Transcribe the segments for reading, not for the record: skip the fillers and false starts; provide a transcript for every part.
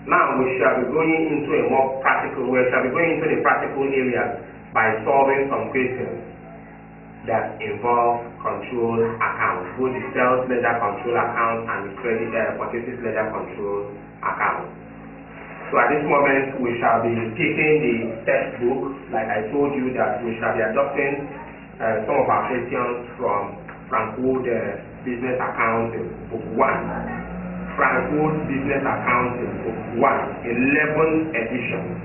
Now we shall be going into a more practical, we shall be going into the practical areas by solving some questions that involve control accounts, both the sales ledger control account and the credit purchases ledger control account. So at this moment we shall be taking the textbook. Like I told you that we shall be adopting some of our questions from Frank Wood Business Accounting Book 1. Frank Wood Business Accounting Book 1, 11th edition.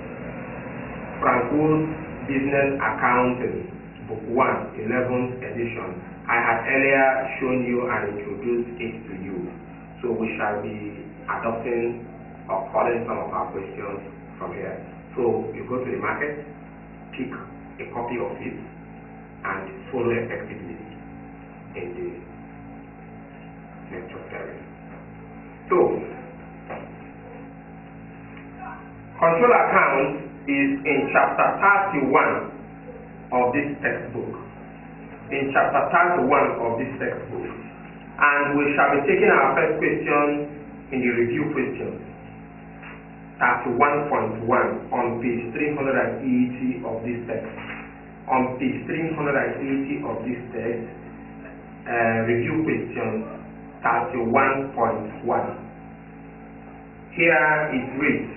Frank Wood Business Accounting Book 1, 11th edition. I had earlier shown you and introduced it to you. So we shall be adopting or calling some of our questions from here. So you go to the market, pick a copy of it, and follow effectively in the lecture series. So, control account is in chapter 31 of this textbook. In chapter 31 of this textbook. And we shall be taking our first question in the review question. 31.1 on page 380 of this text. On page 380 of this text, review question 31.1. Here it reads,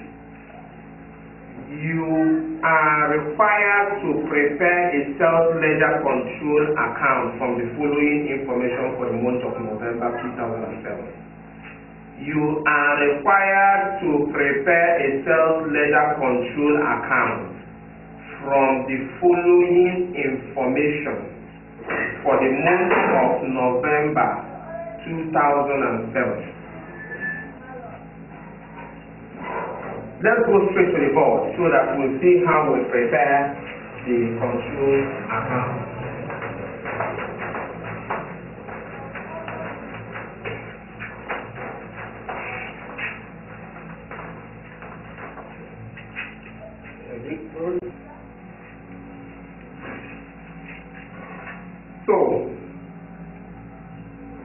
you are required to prepare a sales ledger control account from the following information for the month of November 2007. You are required to prepare a sales ledger control account from the following information for the month of November 2007. Let's go straight to the board so that we'll see how we prepare the control account. So,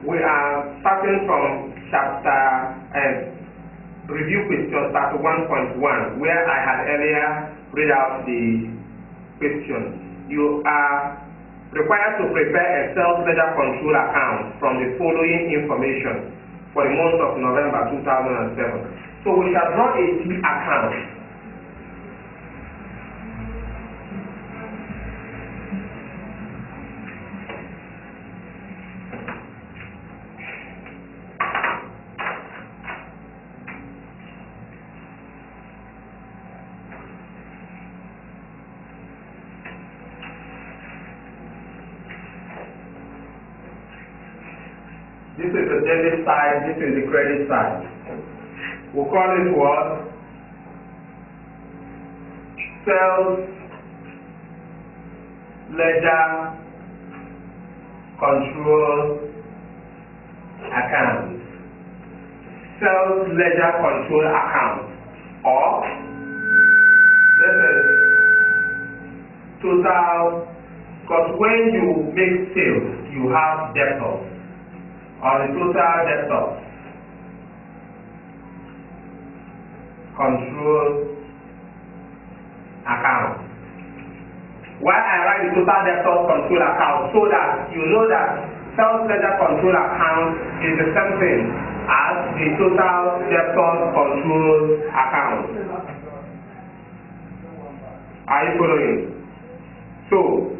we are starting from chapter review question 31.1, where I had earlier read out the question. You are required to prepare a sales ledger control account from the following information for the month of November 2007. So we shall draw a T account. This is the debit side, this is the credit side. We'll call it what? Sales ledger control account. Sales ledger control account. Or this is total, because when you make sales, you have debtors. On the total debtors, control account. Why I write the total debtors control account? So that you know that sales ledger control account is the same thing as the total debtors control account. Are you following? So,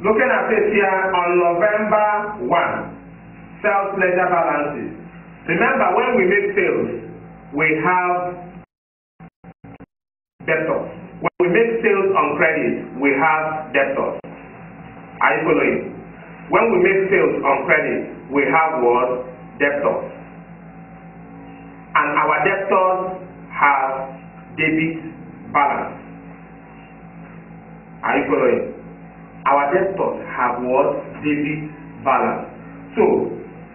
looking at it here on November 1, sales ledger balances. Remember, when we make sales, we have debtors. When we make sales on credit, we have debtors. Are you following? When we make sales on credit, we have what? Debtors. And our debtors have debit balance. Are you following? Our debtors have what? Debit balance. So,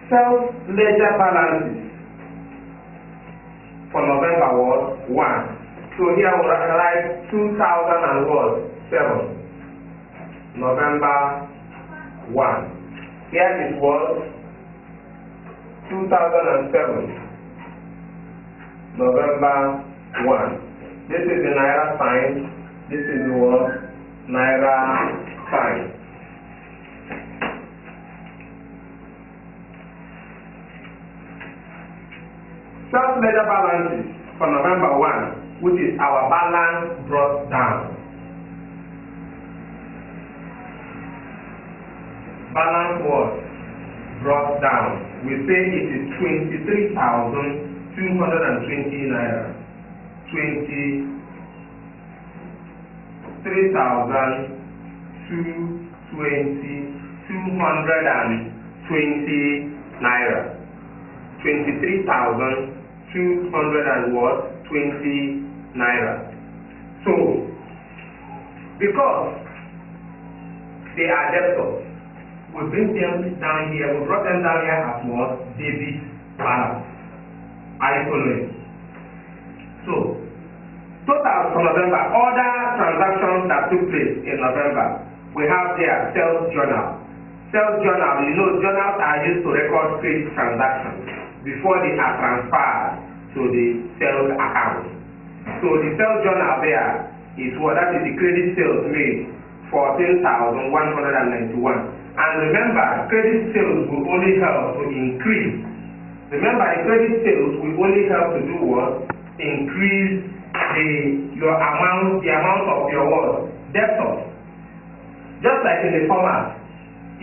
sales ledger balances for November was 1. So here we write 2007. November 1. Here is what? 2007, November 1. This is the Naira sign. This is the what? Naira sign. Sales ledger balances for November 1, which is our balance brought down. Balance was brought down. We say it is 23,220 naira. 220 naira. 23,220 naira. So, because they are debtors, we bring them down here, we brought them down here as what? Debit balance. Are you following? So, total for November, other transactions that took place in November, we have there sales journal. Sales journal, you know, journals are used to record credit transactions before they are transferred to the sales account. So the sales journal there is what? That is the credit sales made, 14,191. And remember, credit sales will only help to increase. Remember, the credit sales will only help to do what? Increase the amount of your what? Debtors. Just like in the format,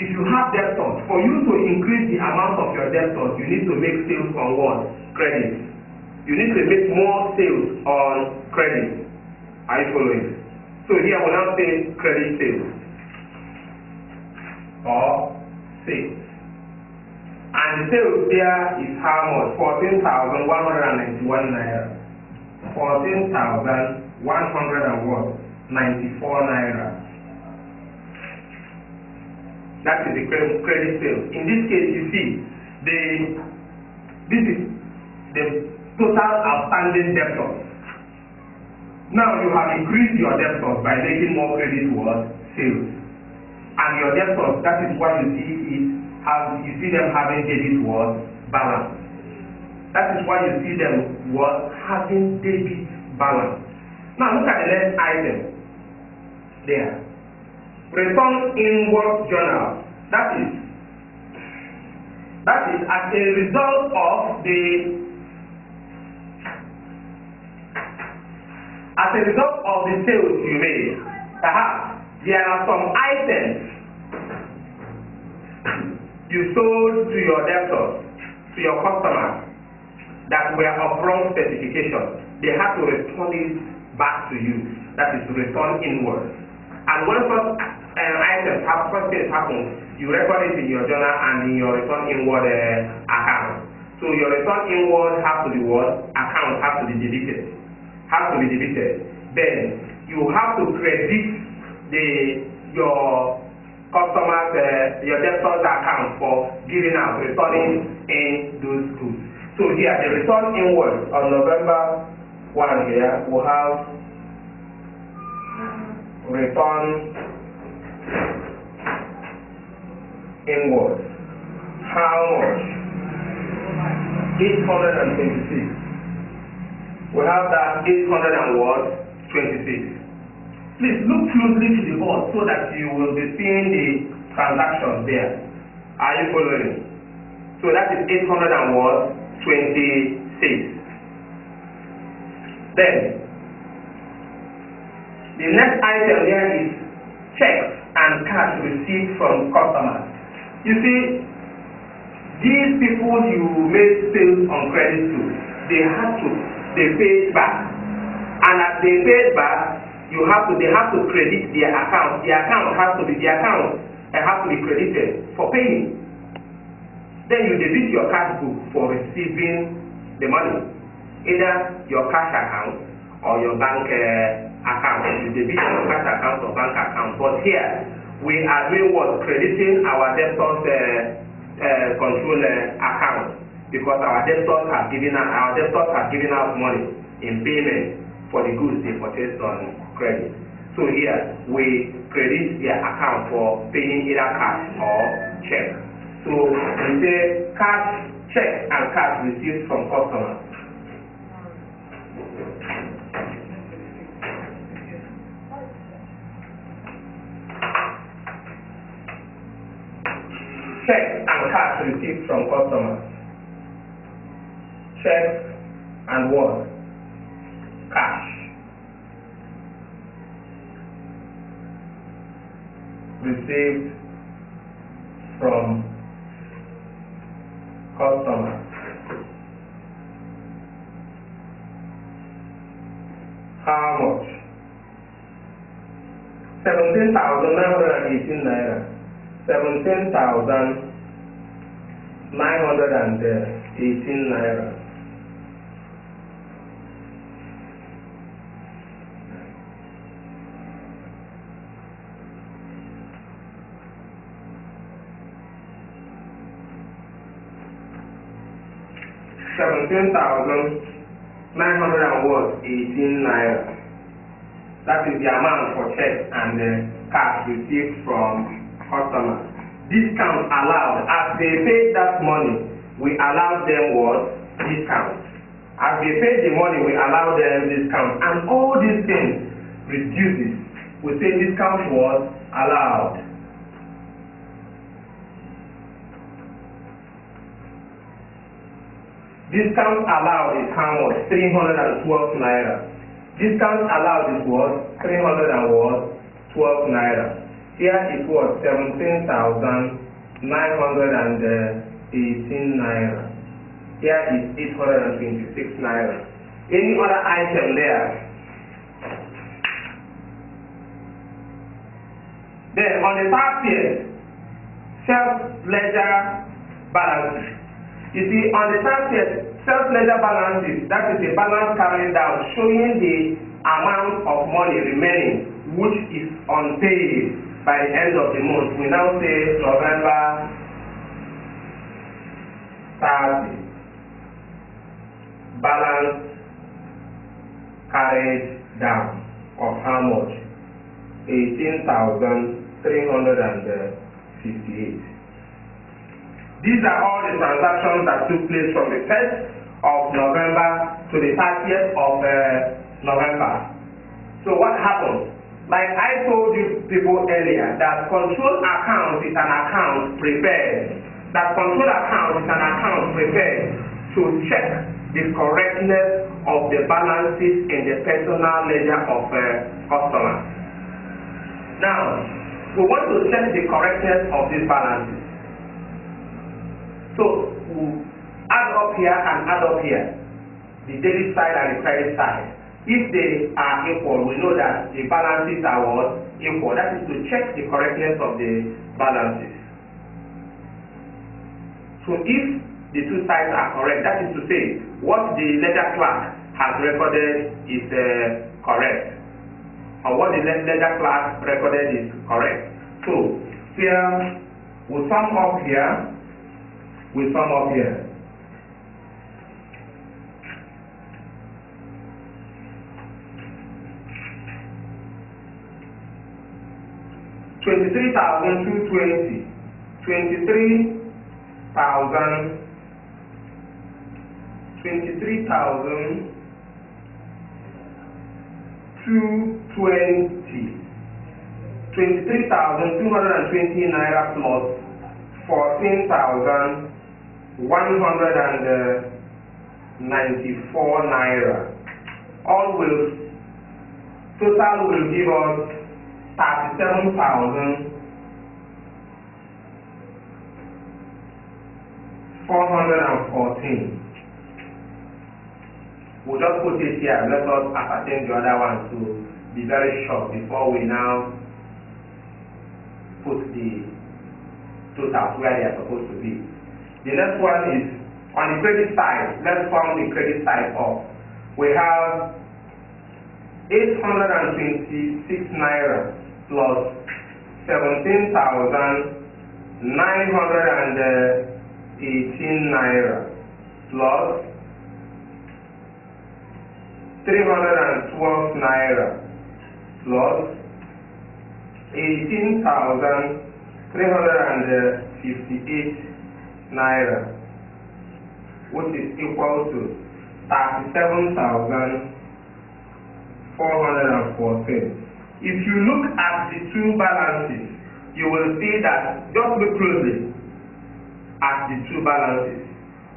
if you have debtors, for you to increase the amount of your debtors, you need to make sales on what? Credit. You need to make more sales on credit. Are you following? So here we now say credit sales or sales. And the sales there is how much? 14,191 naira. 14,194 naira. That is the credit sales. In this case, you see, this is the total outstanding debtors. Now you have increased your debtors by making more credit towards sales. And your debtors, that is what you see you see them having debit towards balance. That is why you see them having debit balance. Now look at the next item there. Return inward journal. That is as a result of the sales you made. Perhaps there are some items you sold to your debtors, to your customers, that were of wrong specification. They have to return it back to you. That is return inward. And when such items happen, you record it in your journal and in your return inward account. So your return inward has to be what? Account has to be debited. Then you have to credit your customers, your debtors account for giving out, returning in those goods. So here, the return inward on November 1 here, we have return inward. How much? 826. We have that 826. Please look closely to the board so that you will be seeing the transactions there. Are you following? So that is 826. Then, the next item here is checks and cash received from customers. You see, these people you made sales on credit to, they paid back. And as they paid back, they have to credit their account. The account has to be credited for paying. Then you debit your cash book for receiving the money, either your cash account or your bank account. You debit your cash account or bank account. But here we are doing what? Crediting our debtors control account, because our debtors have given us money in payment for the goods they purchased on credit. So here we credit their account for paying either cash or check. So we say cash check and cash received from customers. Check and cash received from customers. Check and what? Cash received from customers. How much? 17,918 naira. 17,918 naira. $17,918. That is the amount for check and cash received from customers. Discount allowed. As they paid that money, we allowed them what? Discount. As they paid the money, we allowed them discount. And all these things reduces. We say discount was allowed. Discount allowed is how much? 312 naira. Discount allowed is what? 312 naira. Here it was 17,918 naira. Here is 826 naira. Any other item there? Then on the third page, self-ledger balances. You see, on the third page, self-ledger balances, that is a balance carried down showing the amount of money remaining which is unpaid by the end of the month. We now say November 30. Balance carried down of how much? 18,358. These are all the transactions that took place from the 1st of November to the 30th of November. So what happened? Like I told you people earlier, that control account is an account prepared. That control account is an account prepared to check the correctness of the balances in the personal ledger of customers. Now, we want to check the correctness of these balances. So we add up here and add up here, the debit side and the credit side. If they are equal, we know that the balances are what? Equal. That is to check the correctness of the balances. So if the two sides are correct, that is to say, what the ledger clerk has recorded is correct, or what the ledger clerk recorded is correct. So here we sum up here. We sum up here. $23,220. $23,220 naira plus 14,194 naira. All will total will give us 37,414. We'll just put it here. Let us ascertain the other one to be very short before we now put the totals where they are supposed to be. The next one is on the credit side. Let's form the credit side up. We have 826 naira plus 17,918 naira plus 312 naira plus 18,358 naira which is equal to 37,414. If you look at the two balances, you will see that, just look closely at the two balances,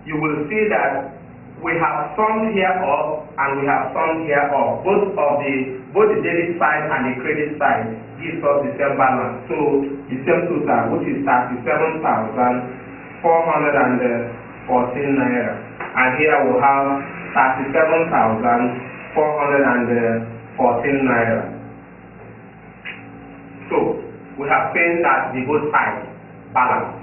you will see that we have summed here up and we have summed here up. Both the debit side and the credit side gives us the same balance. So the same total, which is 37,414 naira. And here we have 37,414 naira. So we have seen that the both sides balance.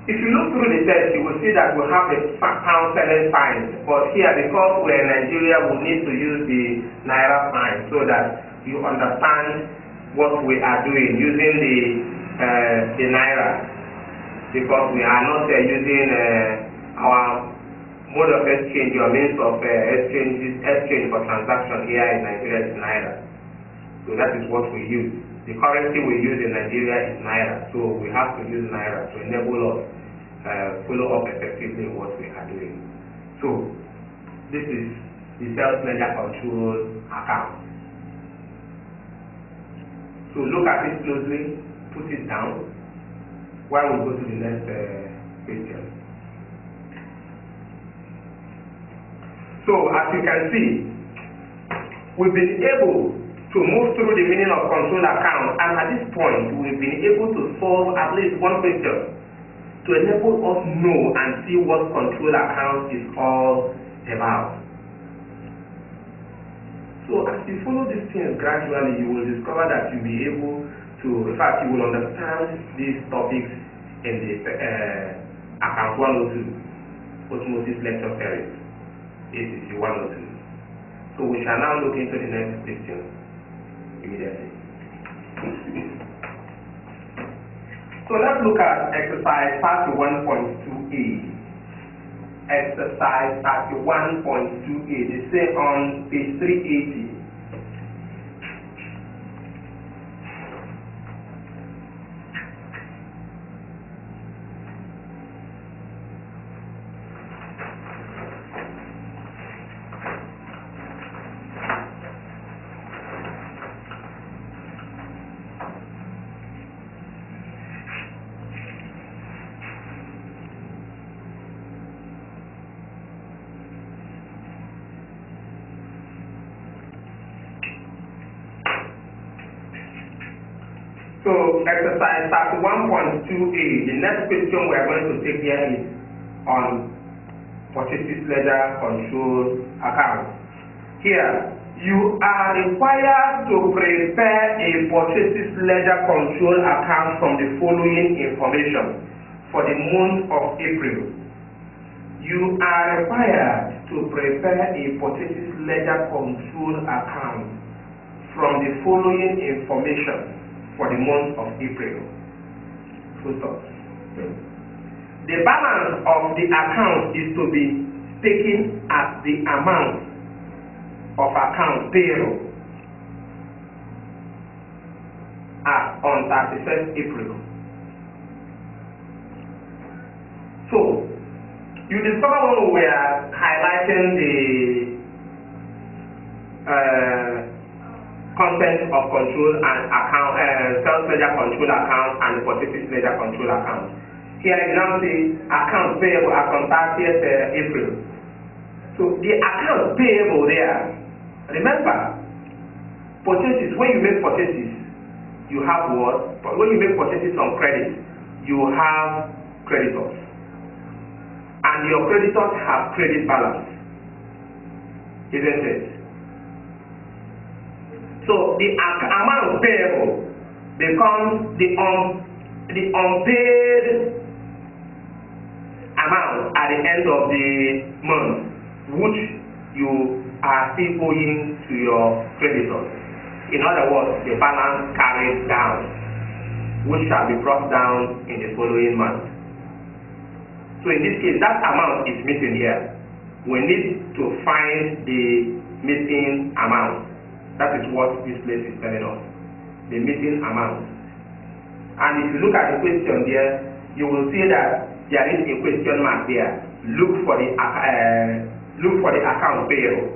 If you look through the text, you will see that we have the pound selling sign, but here, because we're in Nigeria, we need to use the naira sign so that you understand what we are doing using the naira, because we are not using our mode of exchange or means of exchange for transaction here in Nigeria is naira. So that is what we use. The currency we use in Nigeria is naira, so we have to use naira to enable us follow up effectively what we are doing. So this is the sales ledger control account. So look at it closely, put it down, while we go to the next question. So as you can see, we've been able to move through the meaning of control account, and at this point we've been able to solve at least one question to enable us know and see what control account is all about. So as you follow these things gradually, you will discover that you'll be able to, in fact, you will understand these topics in the account 102, osmosis lecture series, ACC 102. So we shall now look into the next question immediately. So let's look at exercise 31.2a. Exercise 31.2a, the same on page 380. So exercise 31.2a, the next question we are going to take here is on purchases ledger control account. Here, you are required to prepare a purchases ledger control account from the following information for the month of April. You are required to prepare a purchases ledger control account from the following information for the month of April. Full stop. The balance of the account is to be taken as the amount of account payable as on 31st April. So, you discover when we are highlighting the content of control and account, sales ledger control account and the purchases ledger control account. Here you now see account payable as on 30th April. So the account payable there, remember, purchases, when you make purchases, you have what? But when you make purchases on credit, you have creditors. And your creditors have credit balance, isn't it? So the amount payable becomes the unpaid amount at the end of the month, which you are still owing to your creditors. In other words, the balance carried down, which shall be brought down in the following month. So in this case, that amount is missing here. We need to find the missing amount. That is what this place is telling us, the missing amount. And if you look at the question there, you will see that there is a question mark there. Look for the account payable,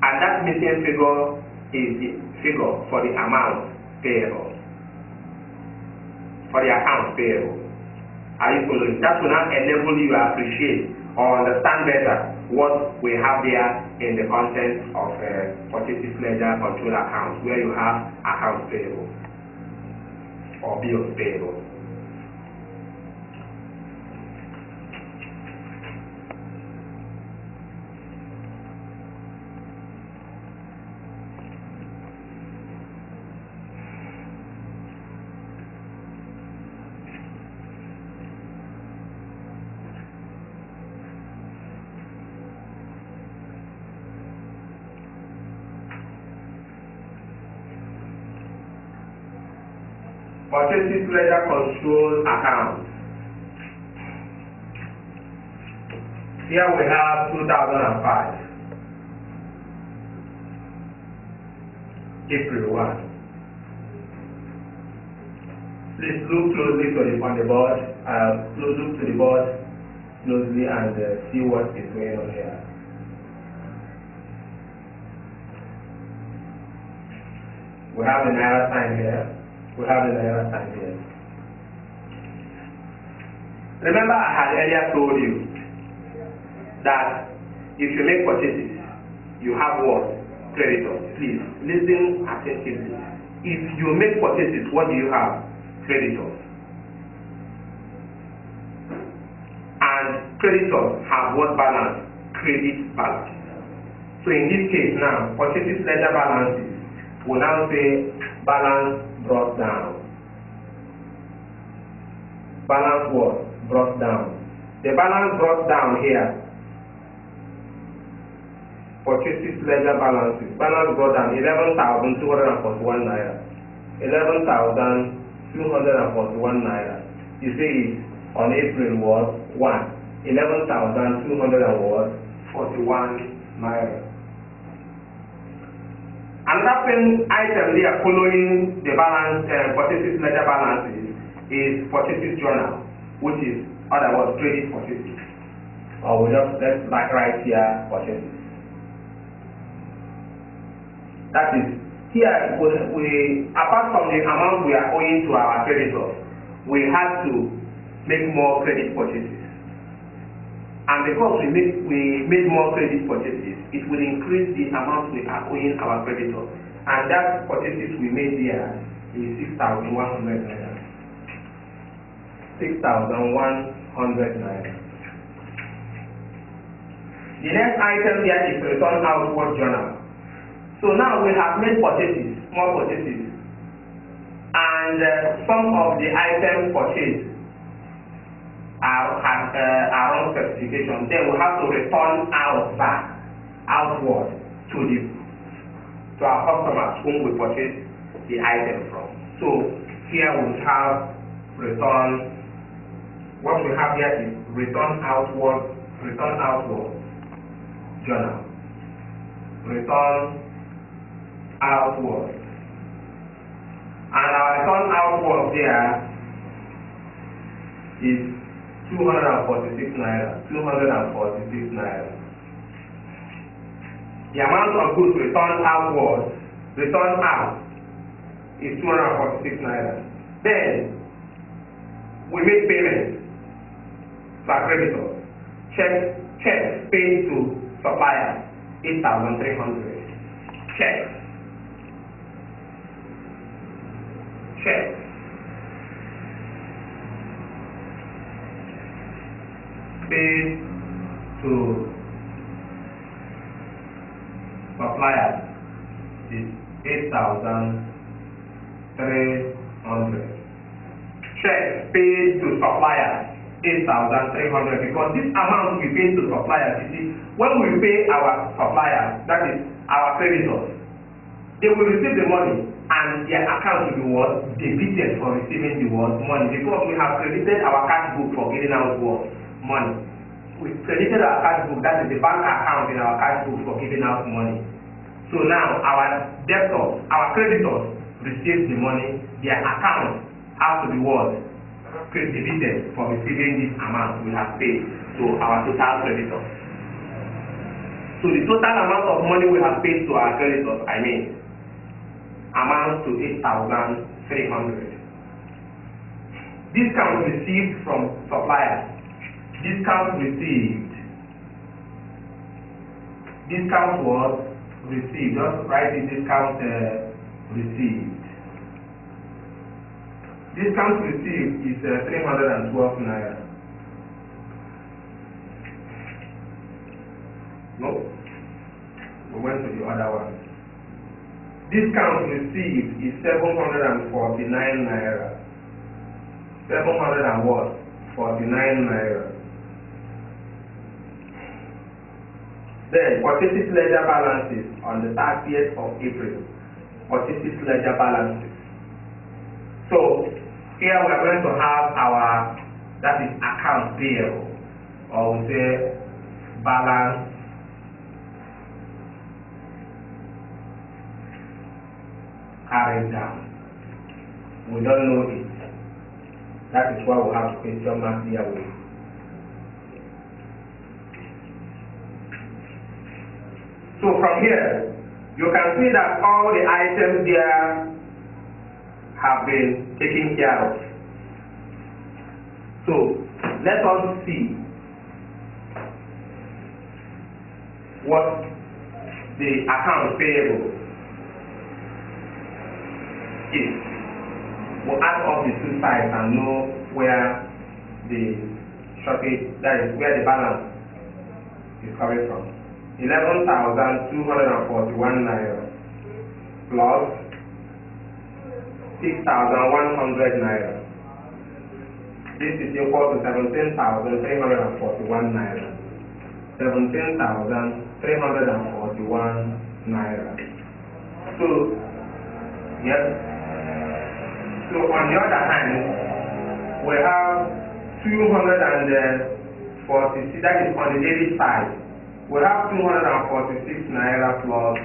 and that missing figure is the figure for the amount payable, for the account payable. Are you following? That will now enable you to appreciate or understand better what we have there in the content of purchases ledger control account, where you have accounts payable or bills payable. Purchases ledger control account. Here we have 2005, April 1. Please look closely on the board. Look to the board closely and see what is going on here. We have the Naira sign here. We have the Naira sign here. Remember, I had earlier told you that if you make purchases, you have what? Creditors. Please listen attentively. If you make purchases, what do you have? Creditors. And creditors have what balance? Credit balance. So in this case now, purchases ledger balances will now say balance brought down. Balance what? Brought down. The balance brought down here. Purchases ledger balances. Balance brought down 11,241 naira. 11,241 naira. You see it on April was 1. 11,241 naira. Another item there following the balance, purchases ledger balances is purchases journal, which is otherwise credit purchases. Or we just let's write here purchases. That is here we apart from the amount we are owing to our creditors, we have to make more credit purchases. And because we made more credit purchases, it will increase the amount we are owing our creditors. And that purchases we made there is 6,100 naira. 6,100 naira. The next item here is return outward journal. So now we have made purchases, small purchases, and some of the items purchased are on specification. Then we have to return outward to our customers whom we purchase the item from. So here we have return. What we have here is return outward journal. Return outward. And our return outward there is 246 naira. 246 naira. The amount of goods returned out is 246 naira. Then we make payments to our creditors. Check paid to suppliers 8,300. Check. Paid to suppliers is 8,300. Check paid to suppliers 8,300, because this amount we pay to suppliers, you see, when we pay our suppliers, that is our creditors, they will receive the money and their account will be what? Debited for receiving the money, because we have credited our cash book for giving out money. We credited our cash book, that is the bank account in our cash book for giving out money. So now our debtors, our creditors receive the money, their account has to be what? debited for receiving this amount we have paid to our total creditors. So the total amount of money we have paid to our creditors, amounts to 8,300. Discount received from suppliers. Discount received. Discount was received. Just write the discount received. Discount received is 312 naira. No, we went to the other one. Discount received is 749 naira. 700 and what? 49 naira. Then purchases ledger balances on the 30th of April. Purchases ledger balances. So here we are going to have our, that is account payable, or we say balance carried down. We don't know it. That is why we have question mark here with. So from here, you can see that all the items there have been taken care of. So let us see what the account payable is. We'll add up the two sides and know where the shortage, that is where the balance is coming from. 11,241 naira plus 6,100 naira. This is equal to 17,341 naira. 17,341 naira. So, yes. So on the other hand, we have 246, that is on the debit side. We have 246 naira plus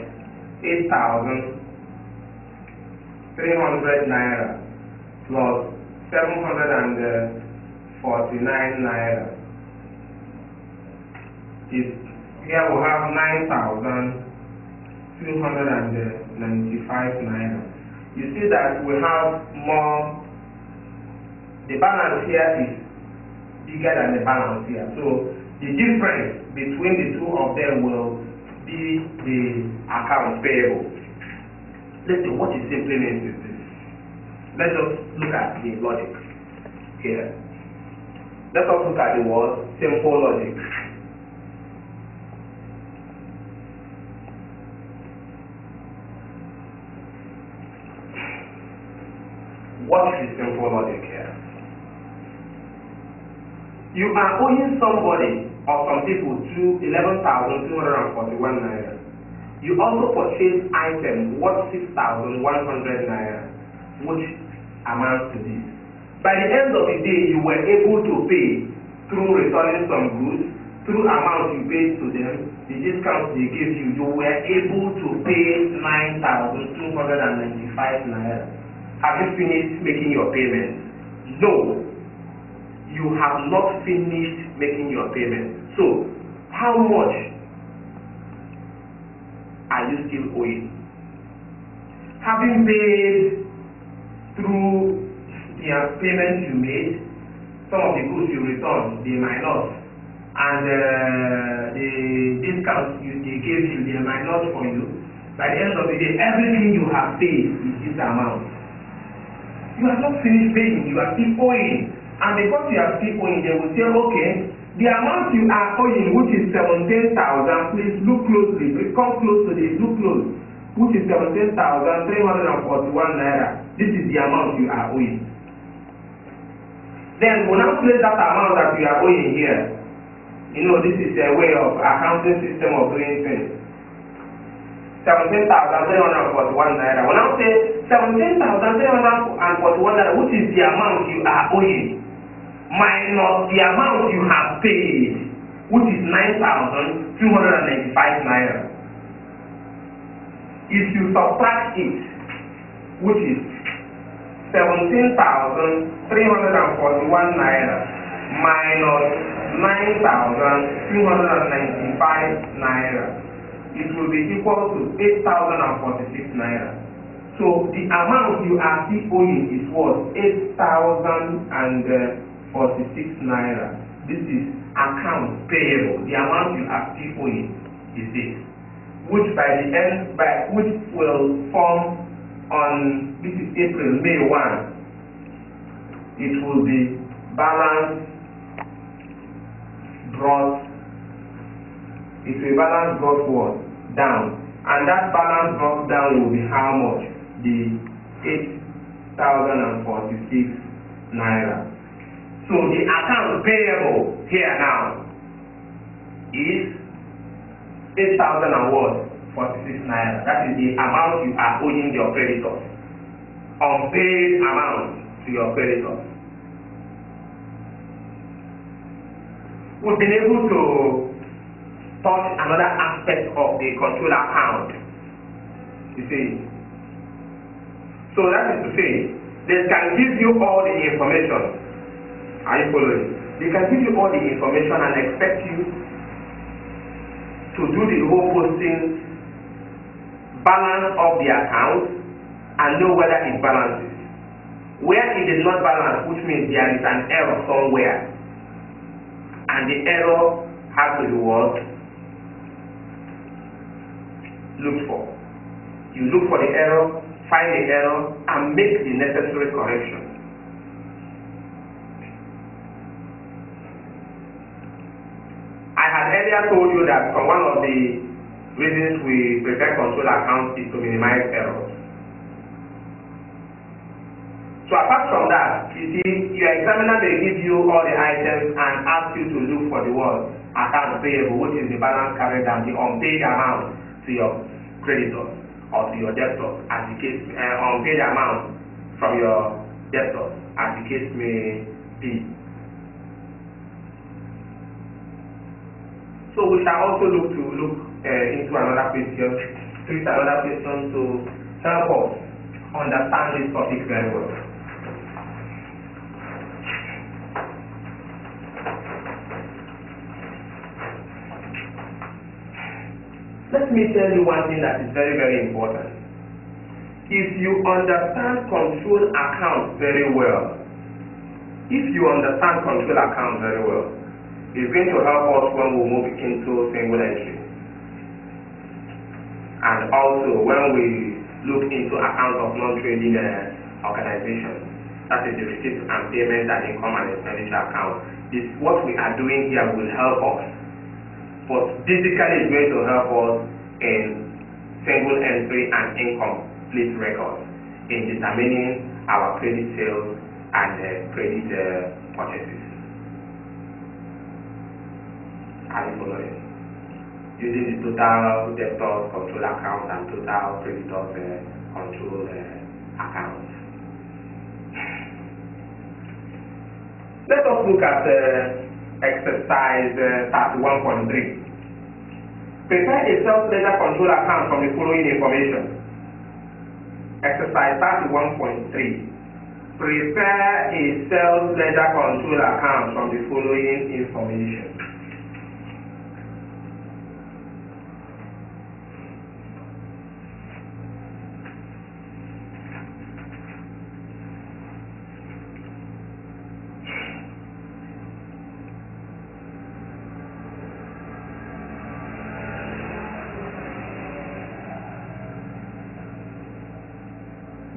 8,300 naira plus 749 naira. Here we have 9,295 naira. You see that we have more, the balance here is bigger than the balance here. So the difference between the two of them will be the account payable. Let's see what it simply means is this. Let us look at the logic here. Let us look at the word simple logic. What is simple logic here? You are owing somebody or some people to 11,241 naira. You also purchase item worth 6,100 naira, which amounts to this. By the end of the day, you were able to pay through returning some goods, through amount you paid to them, the discount they gave you, you were able to pay 9,295 naira. Have you finished making your payment? No. You have not finished making your payment. So, how much are you still owing? Having paid through the payment you made, some of the goods you returned, the minus, and the discounts they gave you, the minus for you. By the end of the day, everything you have paid is this amount. You have not finished paying, you are still owing. And because you are still owing, they will say, okay, the amount you are owing, which is 17,000, please look closely, please come close to this, look close, which is 17,341 naira. This is the amount you are owing. Then we'll now place that amount that you are owing here. You know, this is a way of accounting system of doing things. 17,341 naira. When I say 17,341 naira, which is the amount you are owing, minus the amount you have paid, which is 9,295 naira. If you subtract it, which is 17,341 naira minus 9,295 naira. It will be equal to 8,046 naira. So the amount you are still owing is what? 8,046 naira. This is account payable. The amount you are still owing is this, which which will form on, this is April, May 1. It will be balance brought. It will balance brought what? Down. And that balance brought down will be how much? The 8,046 naira. So the account payable here now is 8,046 naira. That is the amount you are owing your creditors. Unpaid amount to your creditors. We've been able to touch another aspect of the control account. You see. So that is to say, they can give you all the information. Are you following? They can give you all the information and expect you to do the whole posting, balance of the account, and know whether it balances. Where it is not balanced, which means there is an error somewhere, and the error has to be what? Looked for. You look for the error, find the error, and make the necessary correction. I had earlier told you that one of the reasons we prepare control accounts is to minimize errors. So apart from that, you see, your examiner may give you all the items and ask you to look for the word account payable, which is the balance carried down, the unpaid amount to your creditors or to your debtors, as the case, unpaid amount from your debtors, as the case may be. So we shall also look into another question, treat another question to help us understand this topic very well. Let me tell you one thing that is very, very important. If you understand control account very well, it's going to help us when we move into single entry. And also when we look into accounts of non-trading organizations, that is the receipts and payments and income and expenditure account. What we are doing here will help us. But basically it's going to help us in single entry and incomplete records in determining our credit sales and credit purchases. Are you following? Using the total debtors control account and total creditors control account. Let us look at exercise 31.3. Prepare a sales ledger control account from the following information. Exercise 31.3. Prepare a sales ledger control account from the following information.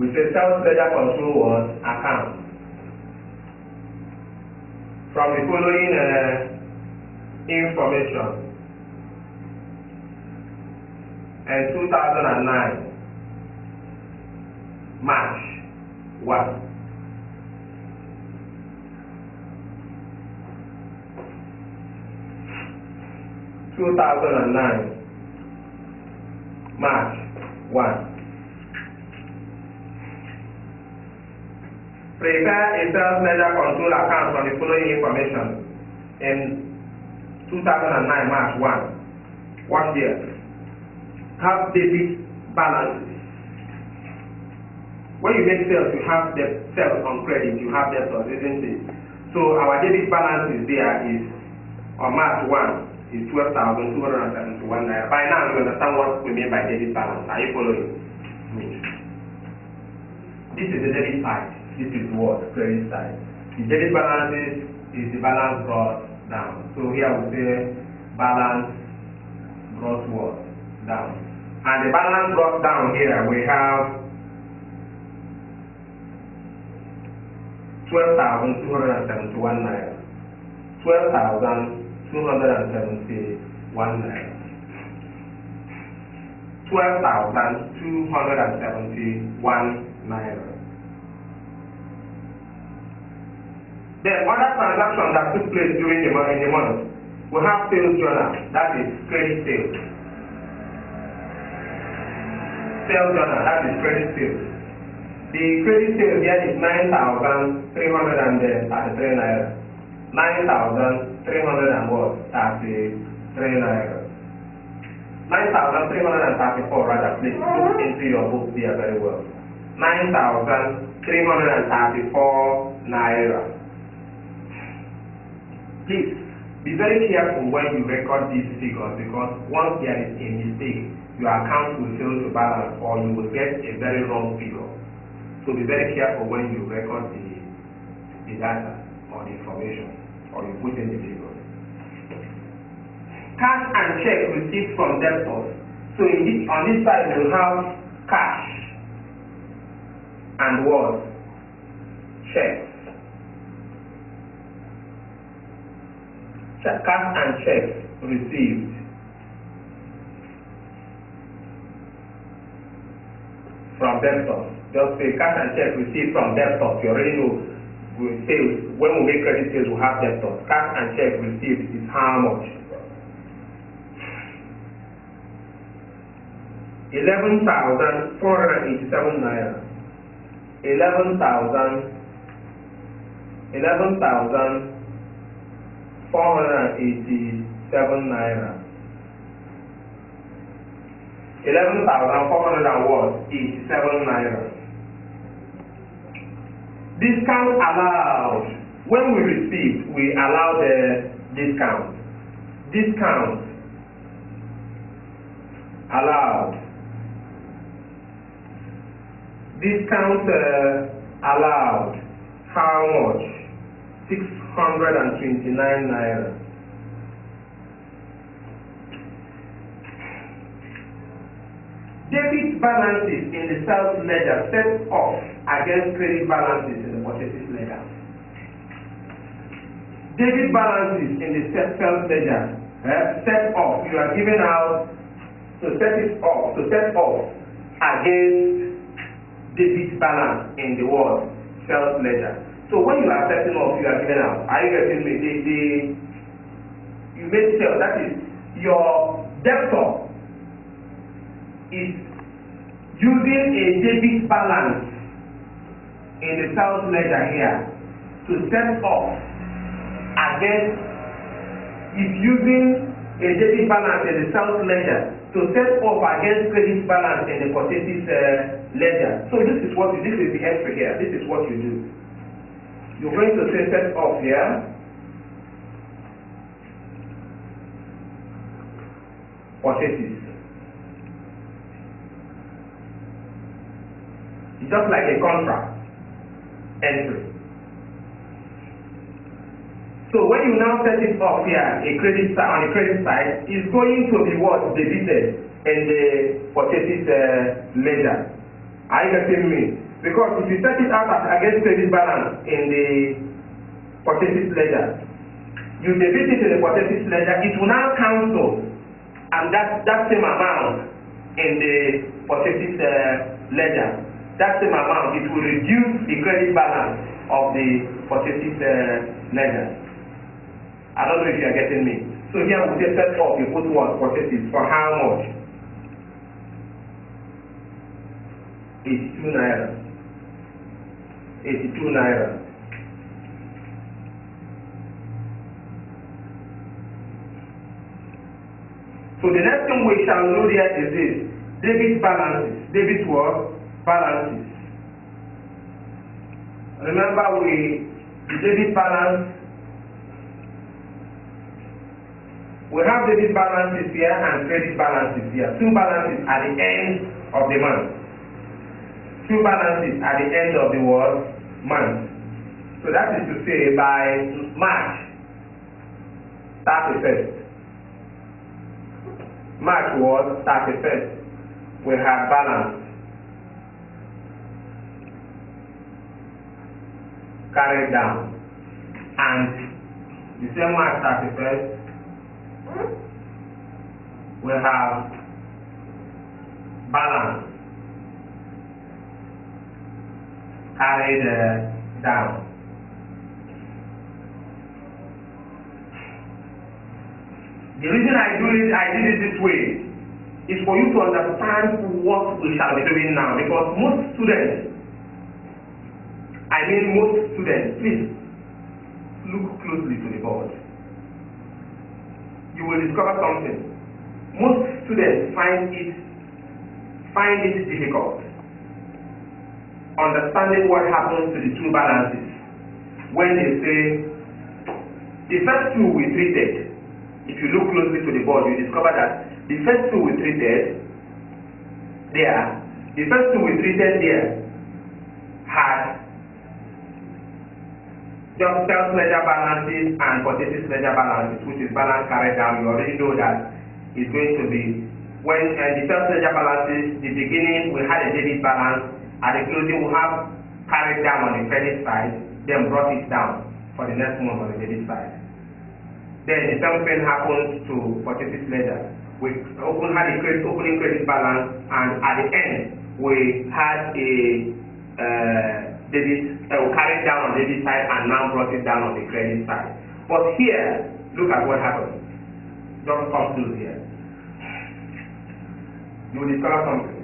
We say sales ledger control was account from the following information. In 2009, March 1. March 1. Prepare a sales ledger control account from the following information. In 2009, March 1. What year? Have debit balances. when you make sales, you have the sales on credit, you have debtors, isn't it? So our debit balance is there is on March 1 is 12,271 naira. By now you understand what we mean by debit balance. Are you following me? This is the debit side. This is what? Credit side. The debit balance is the balance brought down. So here we say balance brought what? Down. And the balance brought down here we have 12,271 naira. 12,271 naira. 12,271 naira. Then other transactions that took place during the month, we have sales journal, that is credit sales. Sales journal, that is credit sales. The credit sales here is 9,333 naira. 9,333 naira. 9,334 rather, please look into your book here very well. 9,334 naira. Please be very careful when you record these figures, because once there is a mistake, your account will fail to balance or you will get a very wrong figure. So be very careful when you record the data or the information or you put in the figures. Cash and check received from debtors. So on this side we have cash and what? Checks. Cash and checks received from debtors. Just say cash and check received from debtors. You already know sales. When we make credit sales, we have debtors. Cash and check received is how much? 11,487 naira. 11,487 naira. 11,487 naira. Discount allowed. When we receive, we allow the discount. Discount allowed. Discount allowed. How much? 629 naira. Debit balances in the sales ledger set off against credit balances in the purchases ledger. Debit balances in the sales ledger set off. You are given out to set it off, to set off against debit balance in the word sales ledger. So when you are setting off, you are given out. Are you getting me? You make sales. That is your debtor is using a debit balance in the sales ledger here to set off against, is using a debit balance in the sales ledger to set off against credit balance in the purchases ledger. So this is the entry here. This is what you do. You're going to say set off here. Purchases. It's just like a contract entry. So when you now set it off here, on the credit side, is going to be what? Debited in the purchases ledger. Are you getting me? Because if you set it out against credit balance in the purchases ledger, you debit it in the purchases ledger, it will now cancel, and that same amount in the purchases ledger. That same amount, it will reduce the credit balance of the purchases ledger. I don't know if you are getting me. So here we say set off, you put what? Purchases for how much? 82 naira. 82 naira. So the next thing we shall know here is this. Debit balances. Debit what? Balances. Remember the debit balance, we have debit balances here and credit balances here. Two balances at the end of the month. Two balances at the end of the month. So that is to say by March 31st. March was 31st. We have balance carried down. And the same March 31st, we have balance carried down. The reason I did it this way is for you to understand what we shall be doing now, because most students, please look closely to the board. You will discover something. Most students find it difficult understanding what happens to the two balances when they say the first two we treated. If you look closely to the board, you discover that the first two we treated there had just sales ledger balances and purchases ledger balances, which is balance carried down. You already know that it's going to be when the sales ledger balances, the beginning we had a debit balance, at the closing we have carried down on the credit side, then brought it down for the next month on the debit side. Then the same thing happens to purchases ledger. We had a opening credit balance, and at the end we had a carried down on the debit side and now brought it down on the credit side. But here, look at what happened. Just come close here. You will discover something.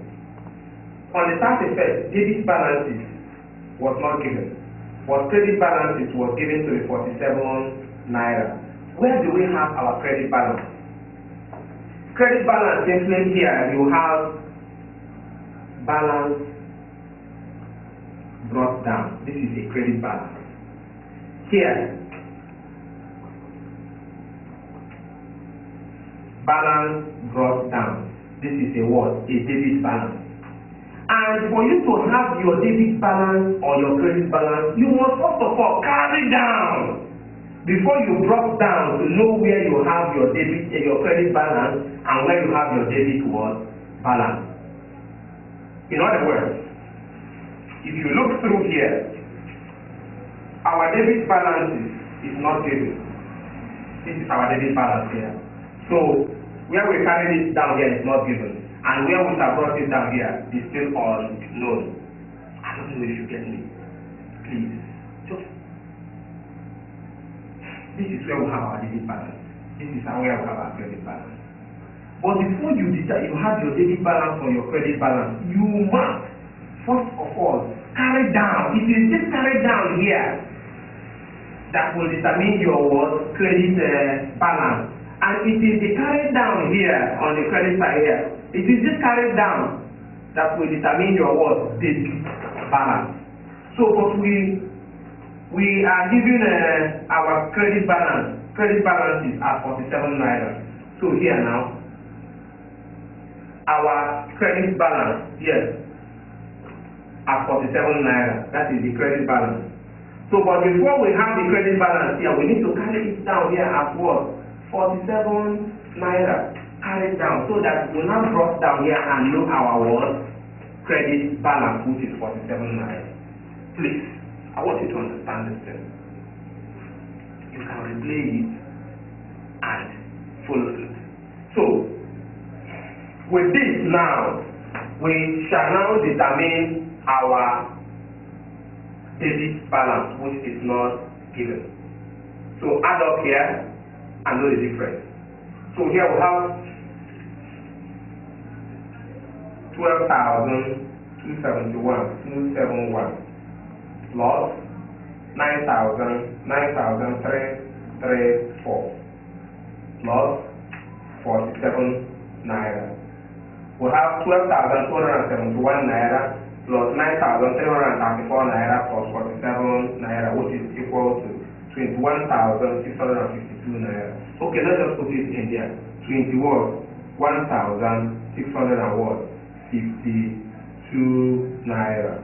On the 31st, debit balances was not given, but credit balances was given to the 47 naira. Where do we have our credit balance? Credit balance, simply here, you have balance brought down. This is a credit balance. Here, balance brought down. This is a what? A debit balance. And for you to have your debit balance or your credit balance, you must first of all carry down before you brought down to know where you have your debit, your credit balance, and where you have your debit balance. In other words, if you look through here, our debit balance is not given. This is our debit balance here. So where we carried it down here is not given, and where we have brought it down here is still unknown. I don't know if you get me. Please, just this is where we have our debit balance. This is where we have our credit balance. But before you decide you have your debit balance or your credit balance, you must first of all carry down. It is this carry down here that will determine your credit balance. And it is the carry down here on the credit side here. It is this carry down that will determine your debit balance. So but we are given our credit balance. Credit balance is at 47 naira. So here now, our credit balance here at 47 naira. That is the credit balance. So but before we have the credit balance here, we need to carry it down here at what? 47 naira. Carry it down so that we now brought down here and know our credit balance, which is 47 naira. Please, I want you to understand this thing. You can replay it and follow it. So, with this now, we shall now determine our debit balance, which is not given. So, add up here and know the difference. So, here we have 12,271 plus 9,334 plus 47 naira. We have 12,271 naira plus 9,334 naira plus 47 naira, which is equal to 21,652 naira. Okay, let's just put it in there. 51,652 naira.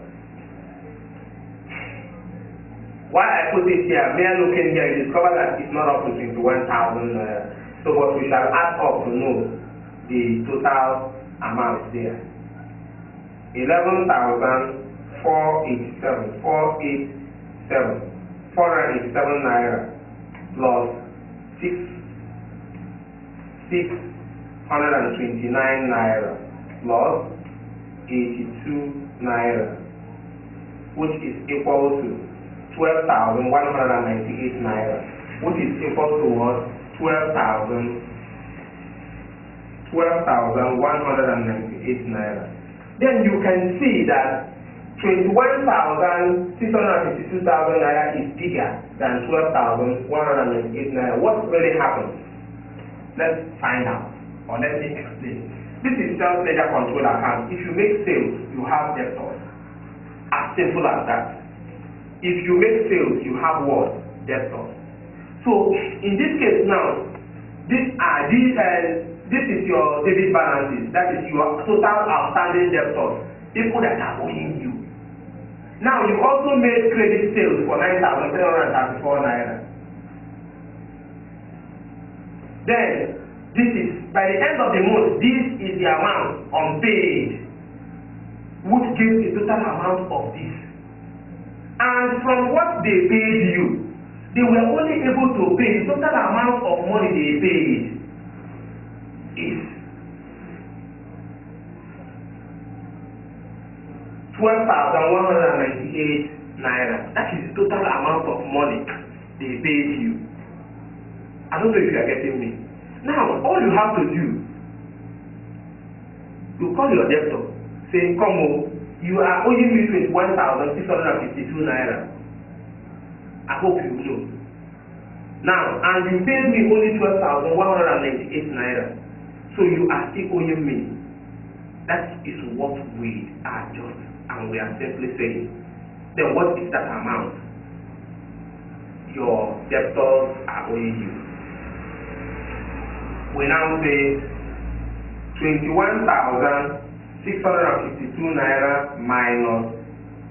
Why I put it here, mere looking here, you discover that it's not up to 21,000 naira. So what we shall add up to know the total amount there. 11,487 naira plus 629 naira plus 82 naira, which is equal to 12,198 naira, which is equal to what? 12,198 naira. Then you can see that 21,652 naira is bigger than 12,198 naira. What really happened? Let's find out, or let me explain. This is sales ledger control account. If you make sales, you have debtors. As simple as that. If you make sales, you have what? Debtors. So in this case now, this is your debit balances. That is your total outstanding debtors, people that are owing you. Now you also made credit sales for 9,334 naira. Then this is, by the end of the month, this is the amount unpaid, which gives the total amount of this. And from what they paid you, they were only able to pay the total amount of money they paid is 12,198 naira. That is the total amount of money they paid you. I don't know if you are getting me. Now, all you have to do, you call your debtor, say, come on, you are owing me 21,652 naira. I hope you know. Now, and you paid me only 12,198 naira. So you are still owing me. That is what we are just, and we are simply saying. Then what is that amount? Your debtors are owing you. We now say 21,652 naira minus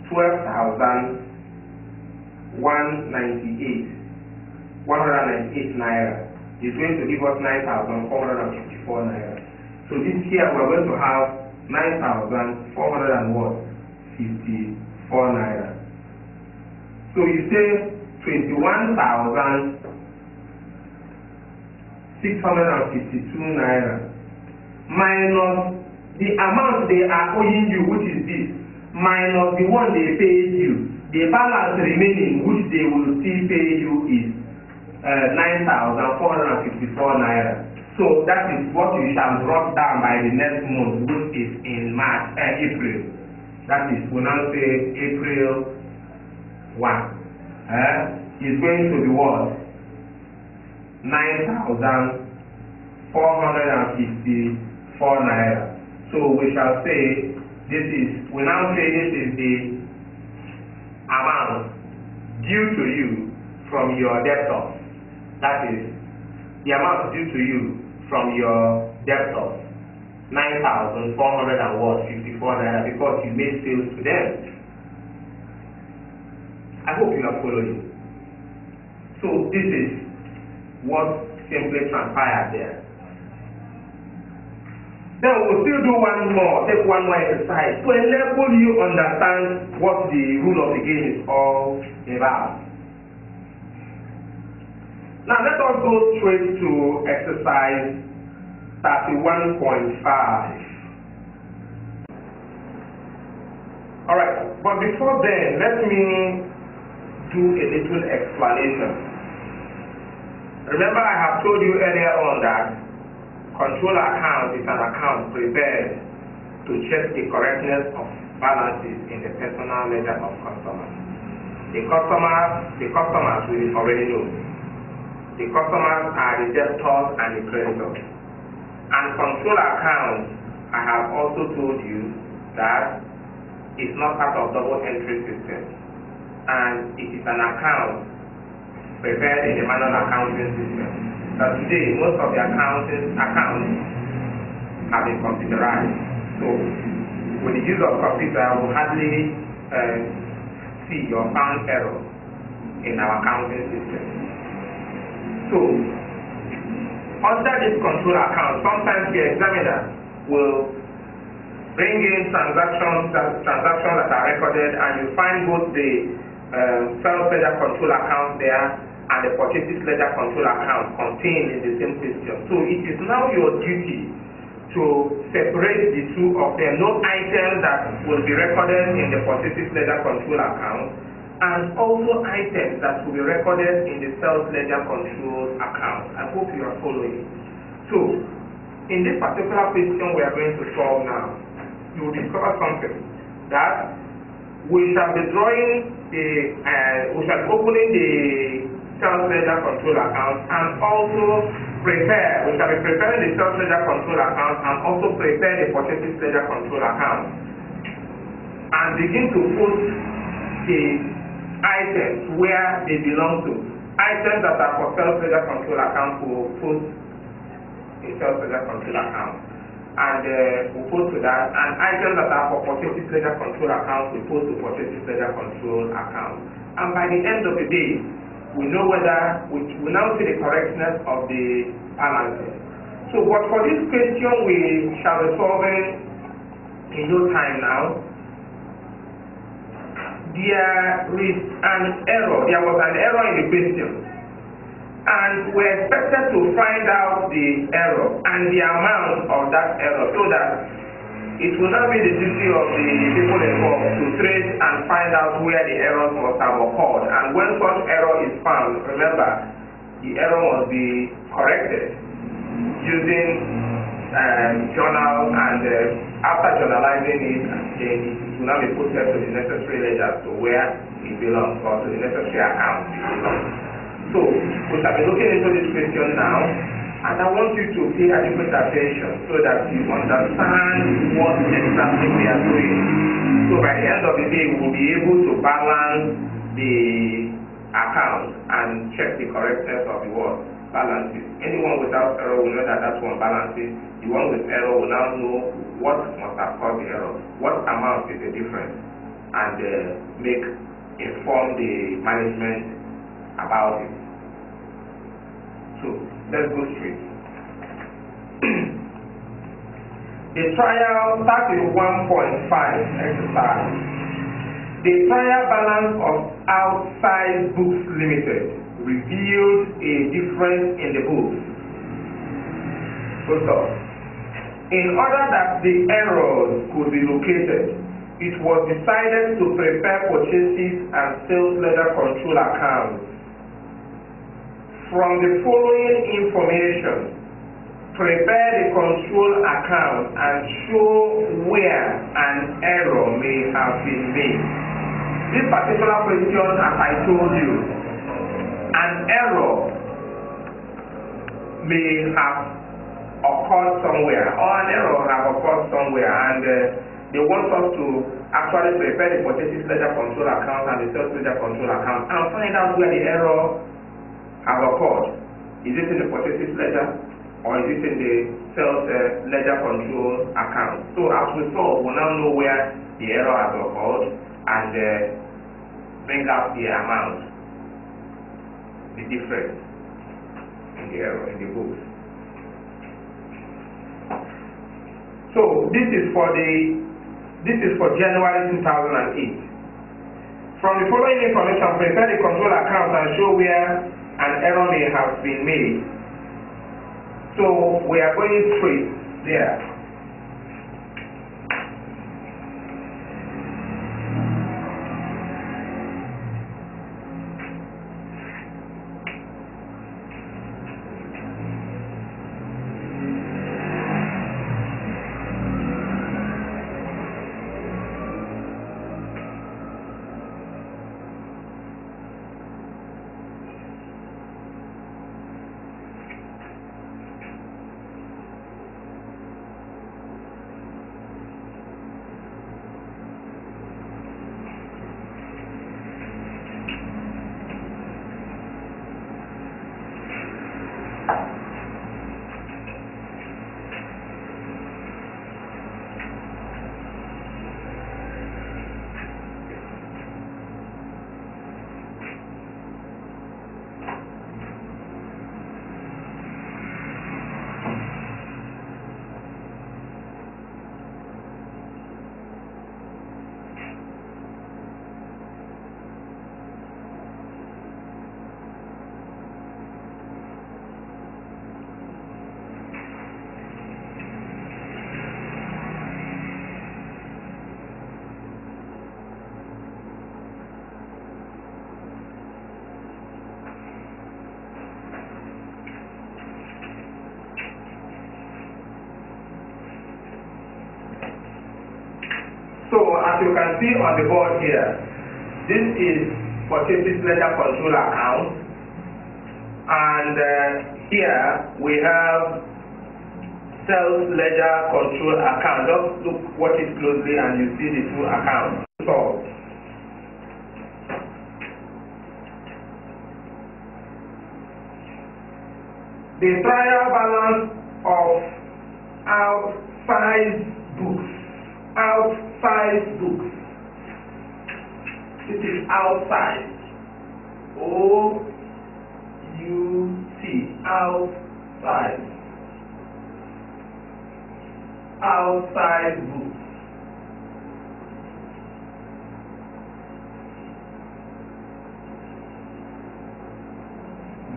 198 naira is going to give us 9,454 naira. So this here we are going to have 9,454 naira. So you say 21,652 naira minus the amount they are owing you, which is this, minus the one they paid you. The balance remaining, which they will still pay you, is 9,454 naira. So that is what you shall drop down by the next month, which is in April. That is, we now say April 1. Is going to be what? 9,454 naira. So we shall say this is, we now say this is the amount due to you from your debtors. That is the amount due to you from your debtors, 9,454 naira, because you made sales to them. I hope you are following. So this is what simply transpired there. Then we'll still do one more, take one more exercise to enable you understand what the rule of the game is all about. Now let us go straight to exercise 31.5. Alright, but before then, let me do a little explanation. Remember, I have told you earlier on that control account is an account prepared to check the correctness of balances in the personal ledger of customers. The customers will already know. The customers are the debtors and the creditors. And control account, I have also told you that is not part of double entry system, and it is an account prepared in the manual accounting system. But today, most of the accounts have been computerized. So, with the use of computer, we hardly see or found error in our accounting system. So, under this control account, sometimes the examiner will bring in transactions that are recorded, and you find both the sales ledger control account there and the purchases ledger control account contained in the same system. So it is now your duty to separate the two of them. No item that will be recorded in the purchases ledger control account, and also items that will be recorded in the sales ledger control account. I hope you are following. So, in this particular question we are going to solve now, you will discover something, that we shall be drawing we shall be opening the sales ledger control account, and also we shall be preparing the sales ledger control account and also prepare the purchases ledger control account, and begin to put the items where they belong to. Items that are for sales ledger control account will put in sales ledger control account, and we'll put to that, and items that are for purchases ledger control account will put to purchases ledger control account. And by the end of the day, we know whether we now see the correctness of the balances. So, but for this question, we shall be solving in no time now. There is an error. There was an error in the question, and we're expected to find out the error and the amount of that error, so that it will not be the duty of the people involved to trace and find out where the errors must have occurred. And when such error is found, remember, the error must be corrected using journal, and after journalizing it, then it will now be put to the necessary ledger to where it belongs, or to the necessary account it belongs. So, we shall be looking into this question now, and I want you to pay adequate attention so that you understand what exactly we are doing. So by the end of the day, we will be able to balance the account and check the correctness of the word balances. Anyone without error will know that that's one balances. The one with error will now know what must have caused the error, what amount is the difference, and inform the management about it. So let's go straight. The trial, that is 1.5 exercise. The trial balance of outside books limited revealed a difference in the books. So, in order that the errors could be located, it was decided to prepare purchases and sales ledger control accounts. From the following information, prepare the control account and show where an error may have been made. This particular question, as I told you, an error may have occurred somewhere, or an error have occurred somewhere, and they want us to actually prepare the purchases ledger control account and the sales ledger control account and find out where the error have occurred. Is it in the purchases ledger, or is it in the sales ledger control account? So as we saw, we now know where the error has occurred and bring out the amount, the difference in the error in the books. So this is for January 2008. From the following information, prepare the control account and show where an error may have been made. So we are going straight there. you can see on the board here, this is purchases ledger control account, and here we have sales ledger control account. Just watch it closely and you see the two accounts. So the trial balance of outside books. This is outside. O-U-T, outside. Outside books.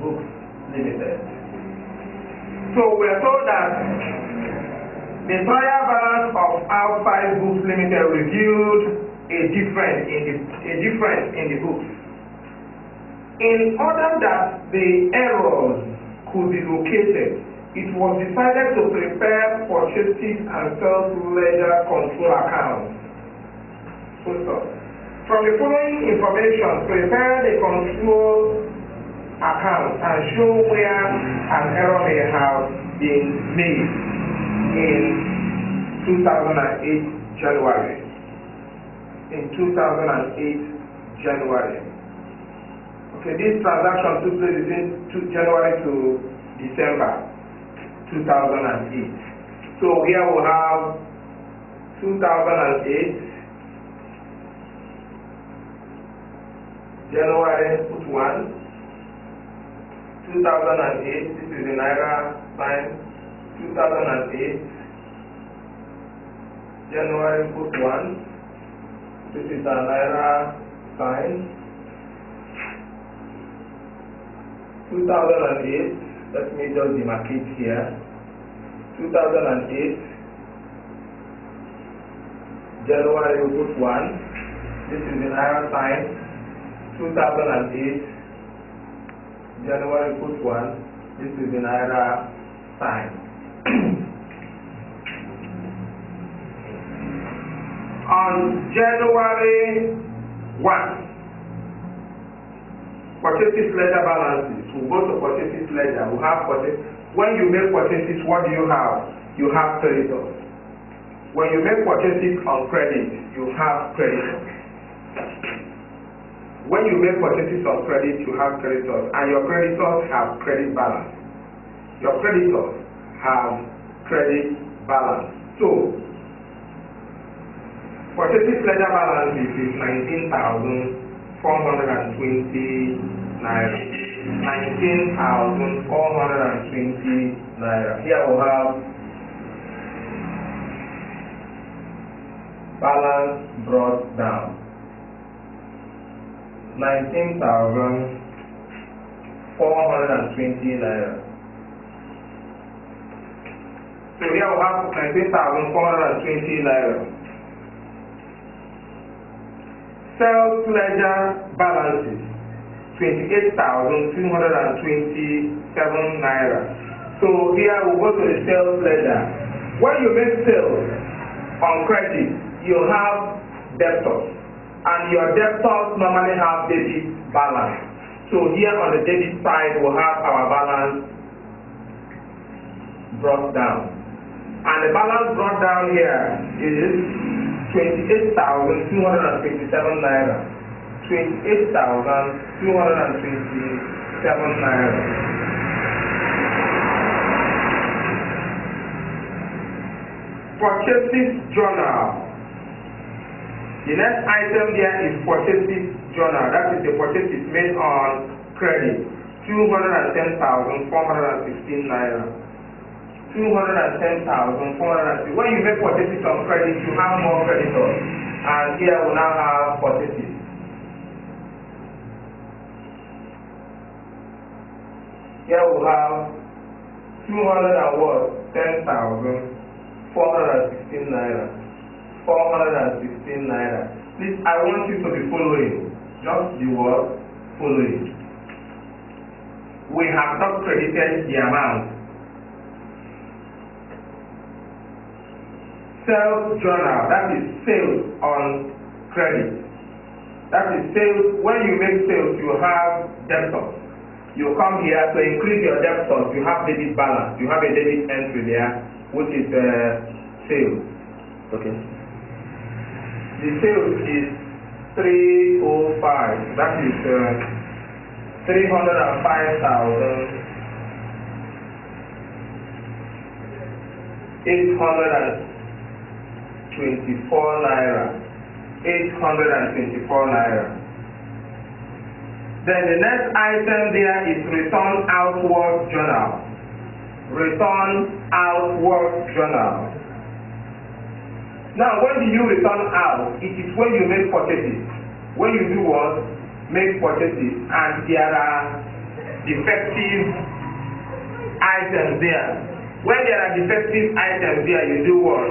Books Limited. So we are told that the trial balance of outside books limited revealed a difference in the books. In order that the errors could be located, it was decided to prepare purchases and sales ledger control accounts. From the following information, prepare the control account and show where an error may have been made in 2008 January. Okay, this transaction took place between January to December 2008. So here we have 2008 January, put 1. 2008, this is the Naira sign. 2008 January, put 1. This is the Naira sign. 2008, let me just demarcate here. 2008 January, put 1. This is the Naira sign. 2008 January, put 1. This is the Naira sign. On January 1, purchases ledger balances. We go to purchases ledger. We have purchase. When you make purchases, what do you have? You have creditors. When you make purchases on credit, you have creditors. When you make purchases on credit, you have creditors, and your creditors have credit balance. Your creditors have credit balance. So, purchases ledger balance is 19,420 naira. 19,420 naira. Here we have balance brought down. 19,420 naira. So here we have 19,420 naira. Sales ledger balances 28,227 naira. So here we go to the sales ledger. When you make sales on credit, you have debtors, and your debtors normally have debit balance. So here on the debit side, we have our balance brought down, and the balance brought down here is 28,227 naira. 28,227 naira. Purchases journal. The next item there is purchases journal. That is the purchases made on credit. 210,416 naira. 210,416. When you make purchases on credit, you have more creditors. And here we now have purchases. Here we have 10,416 naira. 416 naira. Please, I want you to be following. Just the word following. We have not credited the amount. Sales journal, that is sales on credit. That is sales. When you make sales, you have debtors. You come here to increase your debtors. You have debit balance. You have a debit entry there, which is sales. Okay. The sales is 305. That is 305,824 naira. 824 naira. Then the next item there is return outward journal. Return outward journal. Now, when do you return out? It is when you make purchases. When you do what? Make purchases, and there are defective items there. When there are defective items there, you do what?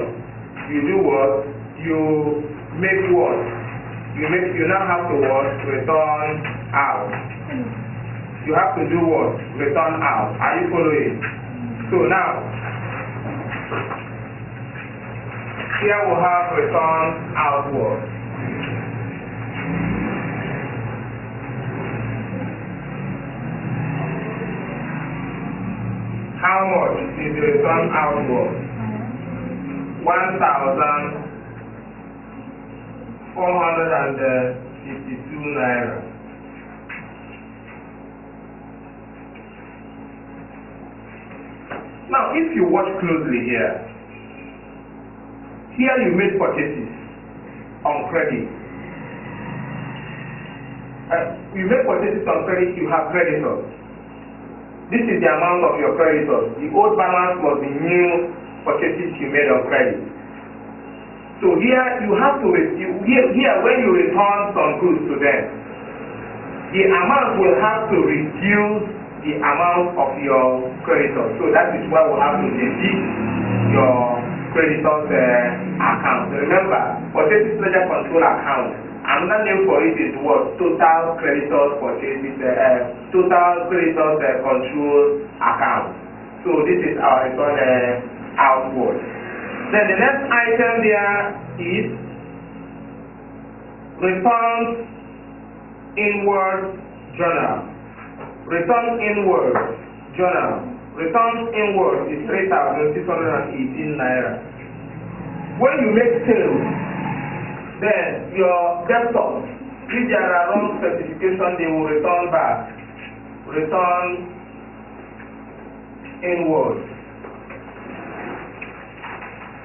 You do what? You make what? You now have to what? Return out. You have to do what? Return out. Are you following? So now, here we have return outward. How much is the return outward? 1,452 naira. Now, if you watch closely here you made purchases on credit. You make purchases on credit, you have creditors. This is the amount of your creditors. The old balance was the new purchases you made on credit. So here you have to here when you return some goods to them, the amount will have to reduce the amount of your creditors. So that is why we have to debit your creditors account. Remember, purchases ledger control account. Another name for it is what? Total creditors purchases, total creditors control account. So this is our return outward. Then the next item there is return inward journal. Return inward journal. Return inward is 3,618 naira. When you make sales, then your debtors, if there are wrong specifications, they will return back. Return inward.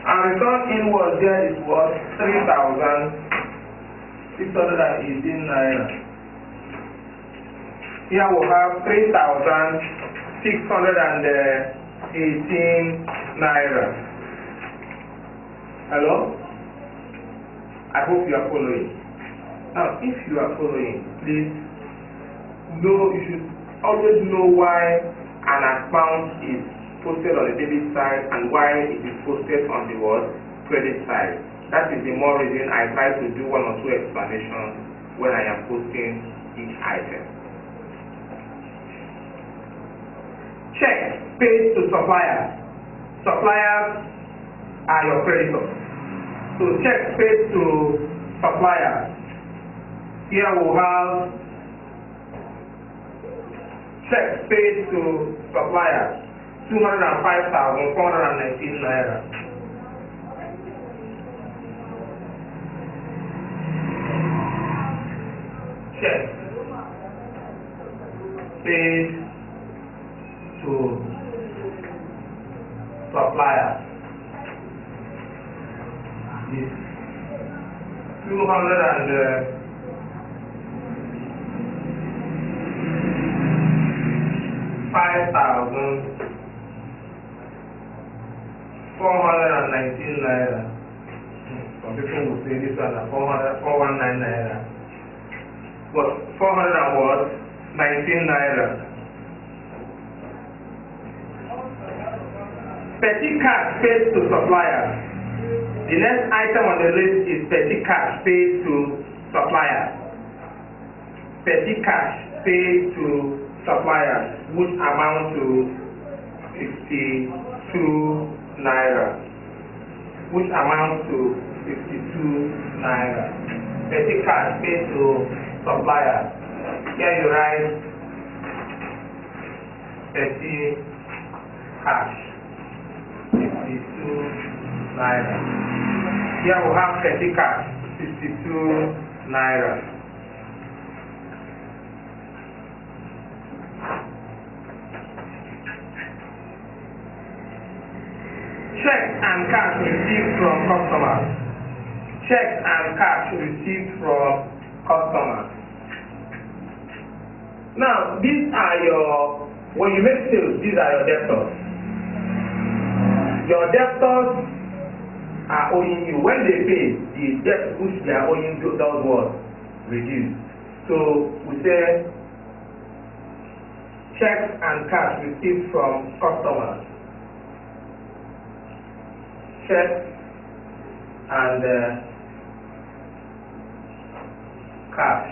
And return inward there is what? 3,618 naira. Here we have 3,618 naira. Hello? I hope you are following. Now, if you are following, please know you should always know why an account is posted on the debit side and why it is posted on the what? Credit side. That is the more reason I try to do one or two explanations when I am posting each item. Check paid to suppliers. Suppliers are your creditors. So check paid to suppliers. Here we have check paid to suppliers, 205,419 naira. Check paid to suppliers. Is 5,419 naira. Some people will say this one 419 naira. But 419 naira. Petty cash paid to suppliers. The next item on the list is petty cash paid to suppliers. Petty cash paid to suppliers, which amount to 52 naira. which amounts to 52 naira. Petty cash paid to supplier. Here you write petty cash, 52 naira. Here we have petty cash, 52 naira. Checks and cash received from customers. Checks and cash received from customers. Now, these are your, when you make sales, these are your debtors. Your debtors are owing you. When they pay, the debt which they are owing you does what? Reduce. So, we say checks and cash received from customers. Checks and cash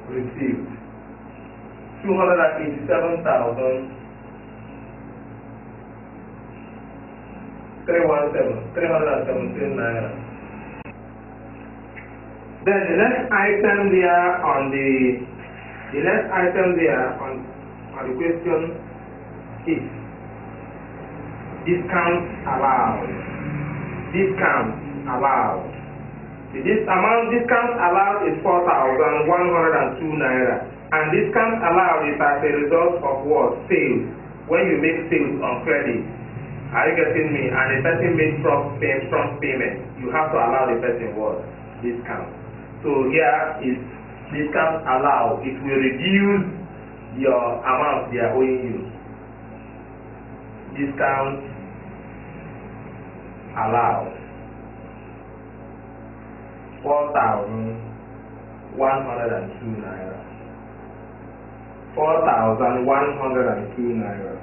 received 317 naira. Then the next item there on the question is discount allowed. Discount allowed. This amount discount allowed is 4,102 naira. And discount allowed is as a result of what? Sales. When you make sales on credit. Are you getting me? And the person makes prompt payment. You have to allow the person what? Discount. So here is discount allowed. It will reduce your amount they are owing you. Discount allowed 4,102 naira. 4,102 naira.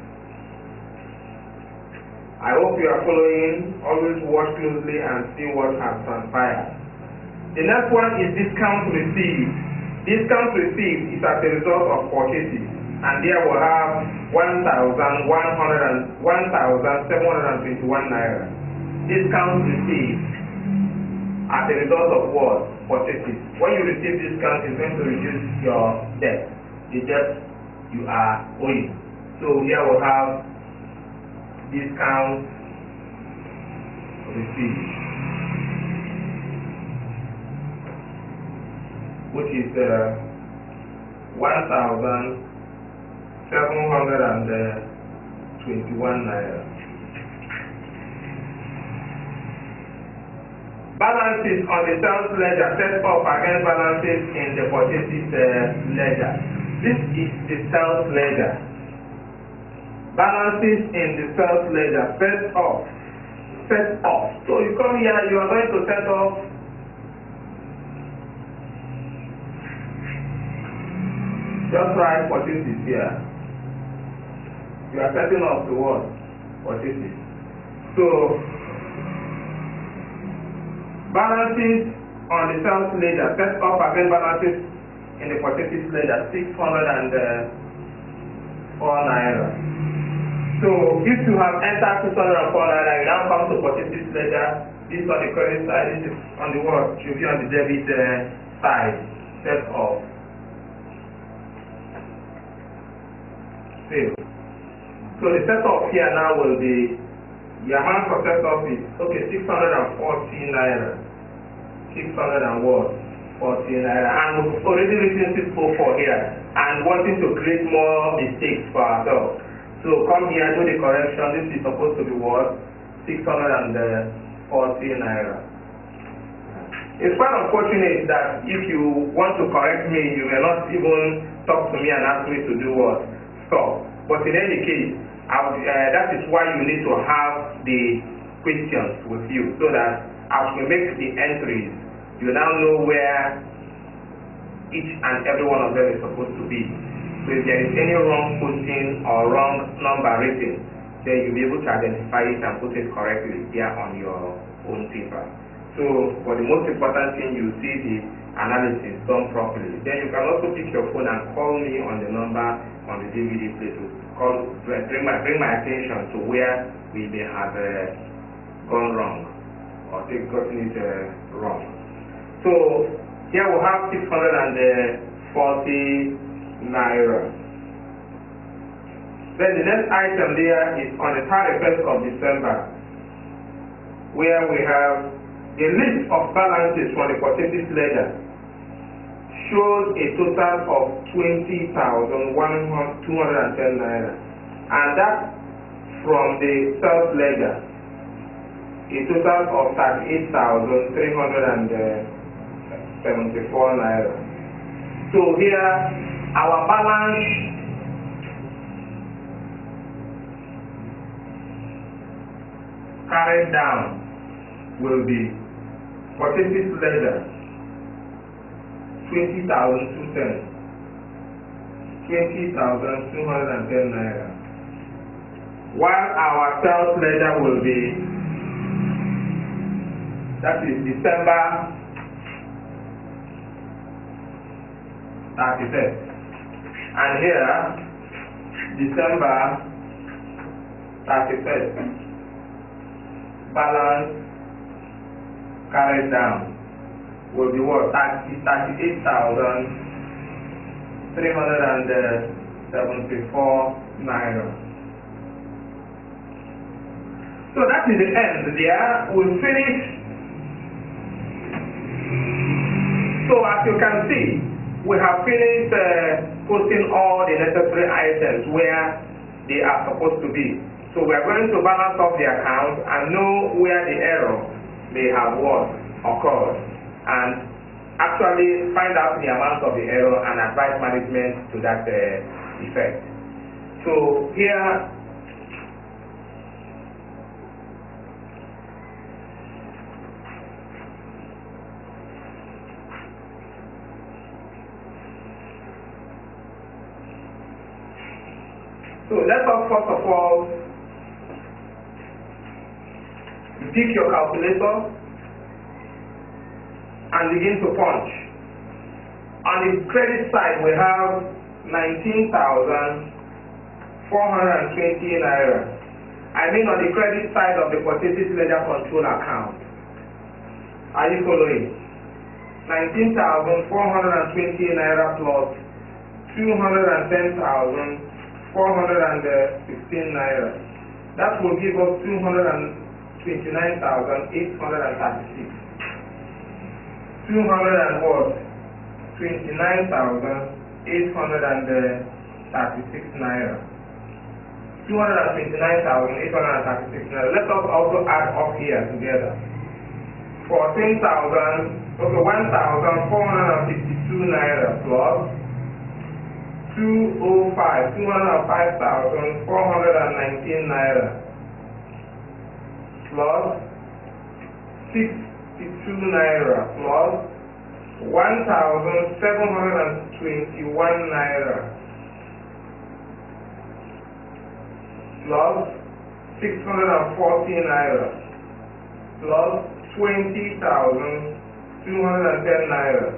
I hope you are following. Always watch closely and see what has transpired. The next one is discount received. Discount received is as a result of purchases, and there will have 1,721 naira. Discount received as a result of what? Purchases. When you receive discount, it's going to reduce your debt, the debt you are owing. So here we'll have discount received, which is 1,721 naira. Balances on the sales ledger set up against balances in the purchases ledger. This is the sales ledger. Balances in the sales ledger set up. So you come here, you are going to set up just write purchases here. You are setting up the what? Purchases. So balances on the sales ledger set up against balances in the purchases ledger, 604 naira. So if you have entered 604 naira, you now come to purchases ledger. This is on the credit side, this is on the what? Should be on the debit side. Set up. Sale. So the setup here now will be, the amount for setup is, okay, 640 naira. 640 naira. And we've already written 604 here and wanting to create more mistakes for ourselves. So come here, do the correction. This is supposed to be what? 640 naira. It's quite unfortunate that if you want to correct me, you may not even talk to me and ask me to do what? Stop. But in any case, that is why you need to have the questions with you, so that as we make the entries, you now know where each and every one of them is supposed to be. So if there is any wrong question or wrong number written, then you'll be able to identify it and put it correctly here on your own paper. So for the most important thing, you see the analysis done properly. Then you can also pick your phone and call me on the number on the DVD plate to bring my attention to where we may have gone wrong or gotten it wrong. So here we have 640 naira. Then the next item there is on the 31st of December, where we have the list of balances from the purchases ledger shows a total of 20,210 naira, and that from the sales ledger a total of 38,374 naira. So here our balance carried down will be purchases ledger 20,210 naira, while our sales ledger will be, that is December 31st, and here December 31st balance carried down will be what? 38,374 naira. So that is the end there. We'll finish. So as you can see, we have finished putting all the necessary items where they are supposed to be. So we are going to balance off the account and know where the error may have occurred, and actually find out the amount of the error and advise management to that effect. So here let us first of all pick your calculator and begin to punch. On the credit side, we have 19,420 naira. I mean on the credit side of the purchases ledger control account. Are you following? 19,420 naira plus 210,416 naira. That will give us 229,836. 29,836 naira. 229,836 naira. Let us also add up here together. 1,452 naira plus 205,419 naira plus 62 naira plus 1,721 naira plus 640 naira plus 20,210 naira.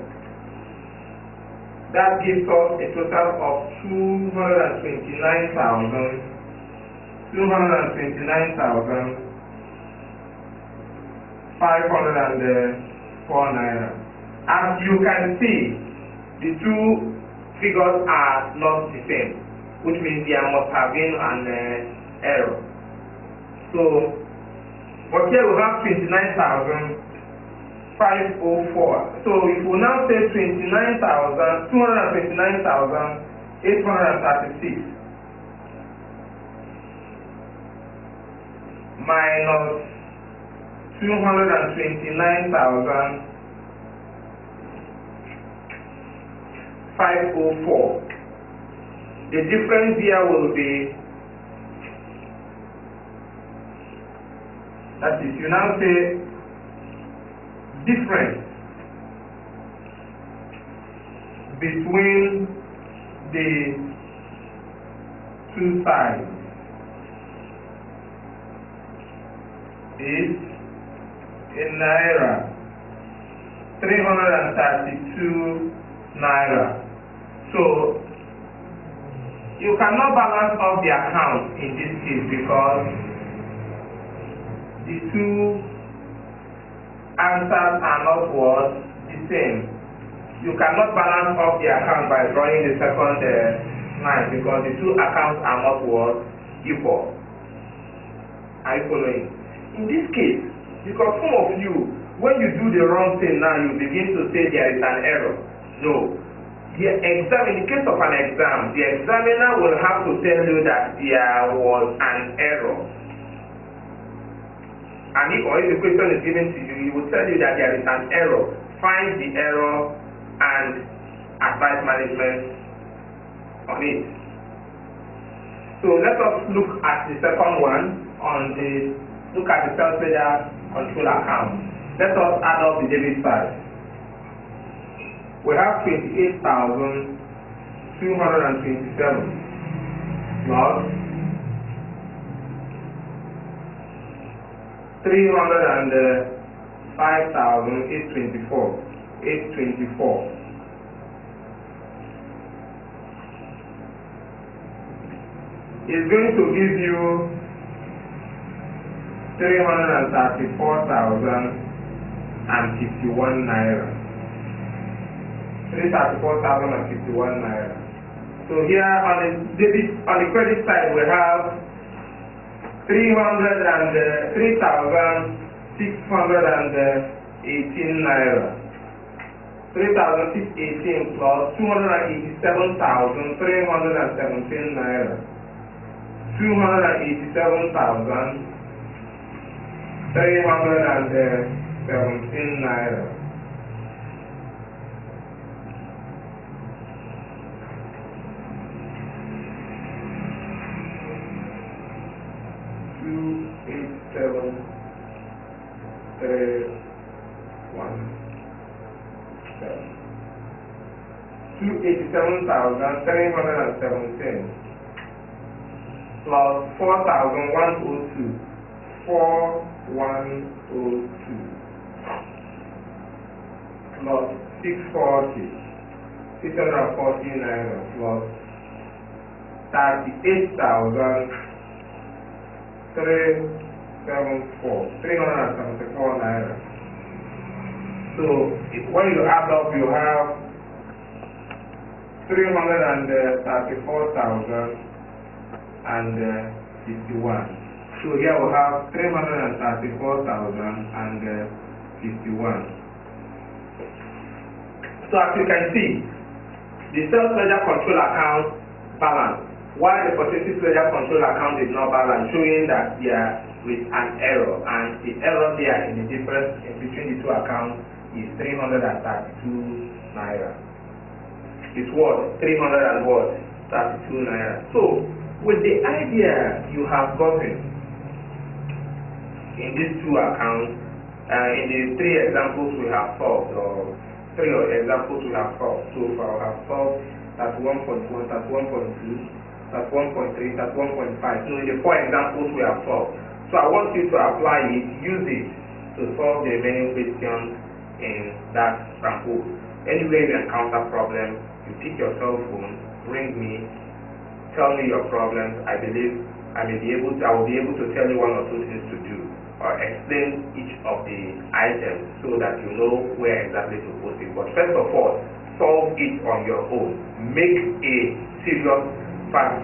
That gives us a total of 229,504 naira. As you can see, the two figures are not the same, which means there must have been an error. So, but here we have 29,504. So if we now say 229,836 minus 229,504, the difference here will be, that is, you now say difference between the two sides is in naira 332 naira. So You cannot balance off the account in this case because the two answers are not what? The same. You cannot balance off the account by drawing the second line because the two accounts are not what? Equal. Are you following? In this case, because some of you, when you do the wrong thing now, you begin to say there is an error. No. The exam, in the case of an exam, the examiner will have to tell you that there was an error. And if the question is given to you, he will tell you that there is an error. Find the error and advise management on it. So let us look at the second one. Look at the sales ledger control account. Let us add up the debit side. We have 28,227 plus 305,824. Is going to give you 334,051 naira. 334,051 naira. So here on the credit side we have 3,618 naira. 3,618 plus 287,317 naira. 287,317 naira. $287,317 plus 4,102 plus 640 naira plus 38,374 naira. So when you add up, you have 334,051. So here we have 334,051. So as you can see, the sales ledger control account balance, while the purchases ledger control account is not balanced, showing that there is an error, and the error there in the difference between the two accounts is 332 naira. It's what? 332 naira. So with the idea you have gotten in these two accounts, in the three examples we have solved, or three examples we have solved so far, we have solved that 1.1, that 1.2, that 1.3, that 1.5. So in the four examples we have solved. So I want you to apply it, use it to solve the remaining questions in that sample. Anywhere you encounter problems, you pick your cell phone, ring me, tell me your problems. I believe I will be able to tell you one or two things to do, or explain each of the items so that you know where exactly to put it. But first of all, solve it on your own. Make a serious trial.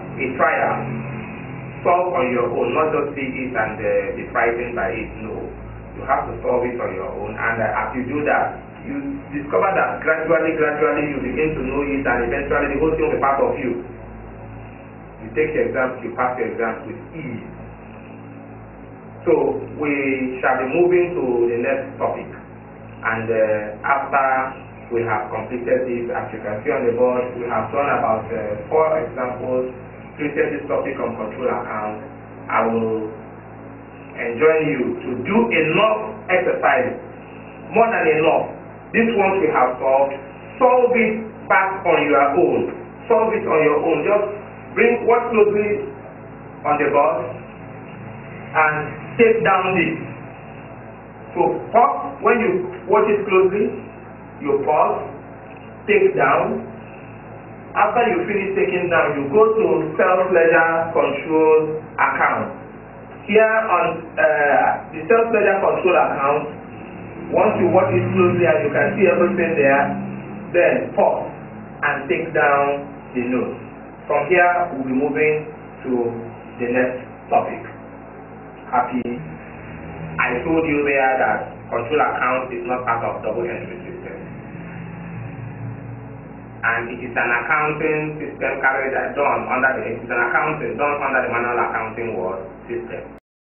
Solve on your own, not just see it and be frightened by it. No, you have to solve it on your own. And as you do that, you discover that gradually you begin to know it, and eventually the whole thing will be part of you. You take the exams, you pass the exams with ease. So we shall be moving to the next topic, and after we have completed this, as you can see on the board, we have done about 4 examples, treated this topic on control account. I will enjoin you to do enough exercise, more than enough. This one we have solved, solve it back on your own. Solve it on your own. Just watch closely on the board and take down this. So pause when you watch it closely, you pause, take down, After you finish taking down, you go to sales ledger control account. Here on the sales ledger control account, once you watch it closely and you can see everything there, then pause and take down the notes. From here, we'll be moving to the next topic. Happy. I told you there that control account is not part of double entry system. And it is an accounting system carried done under the manual accounting world system.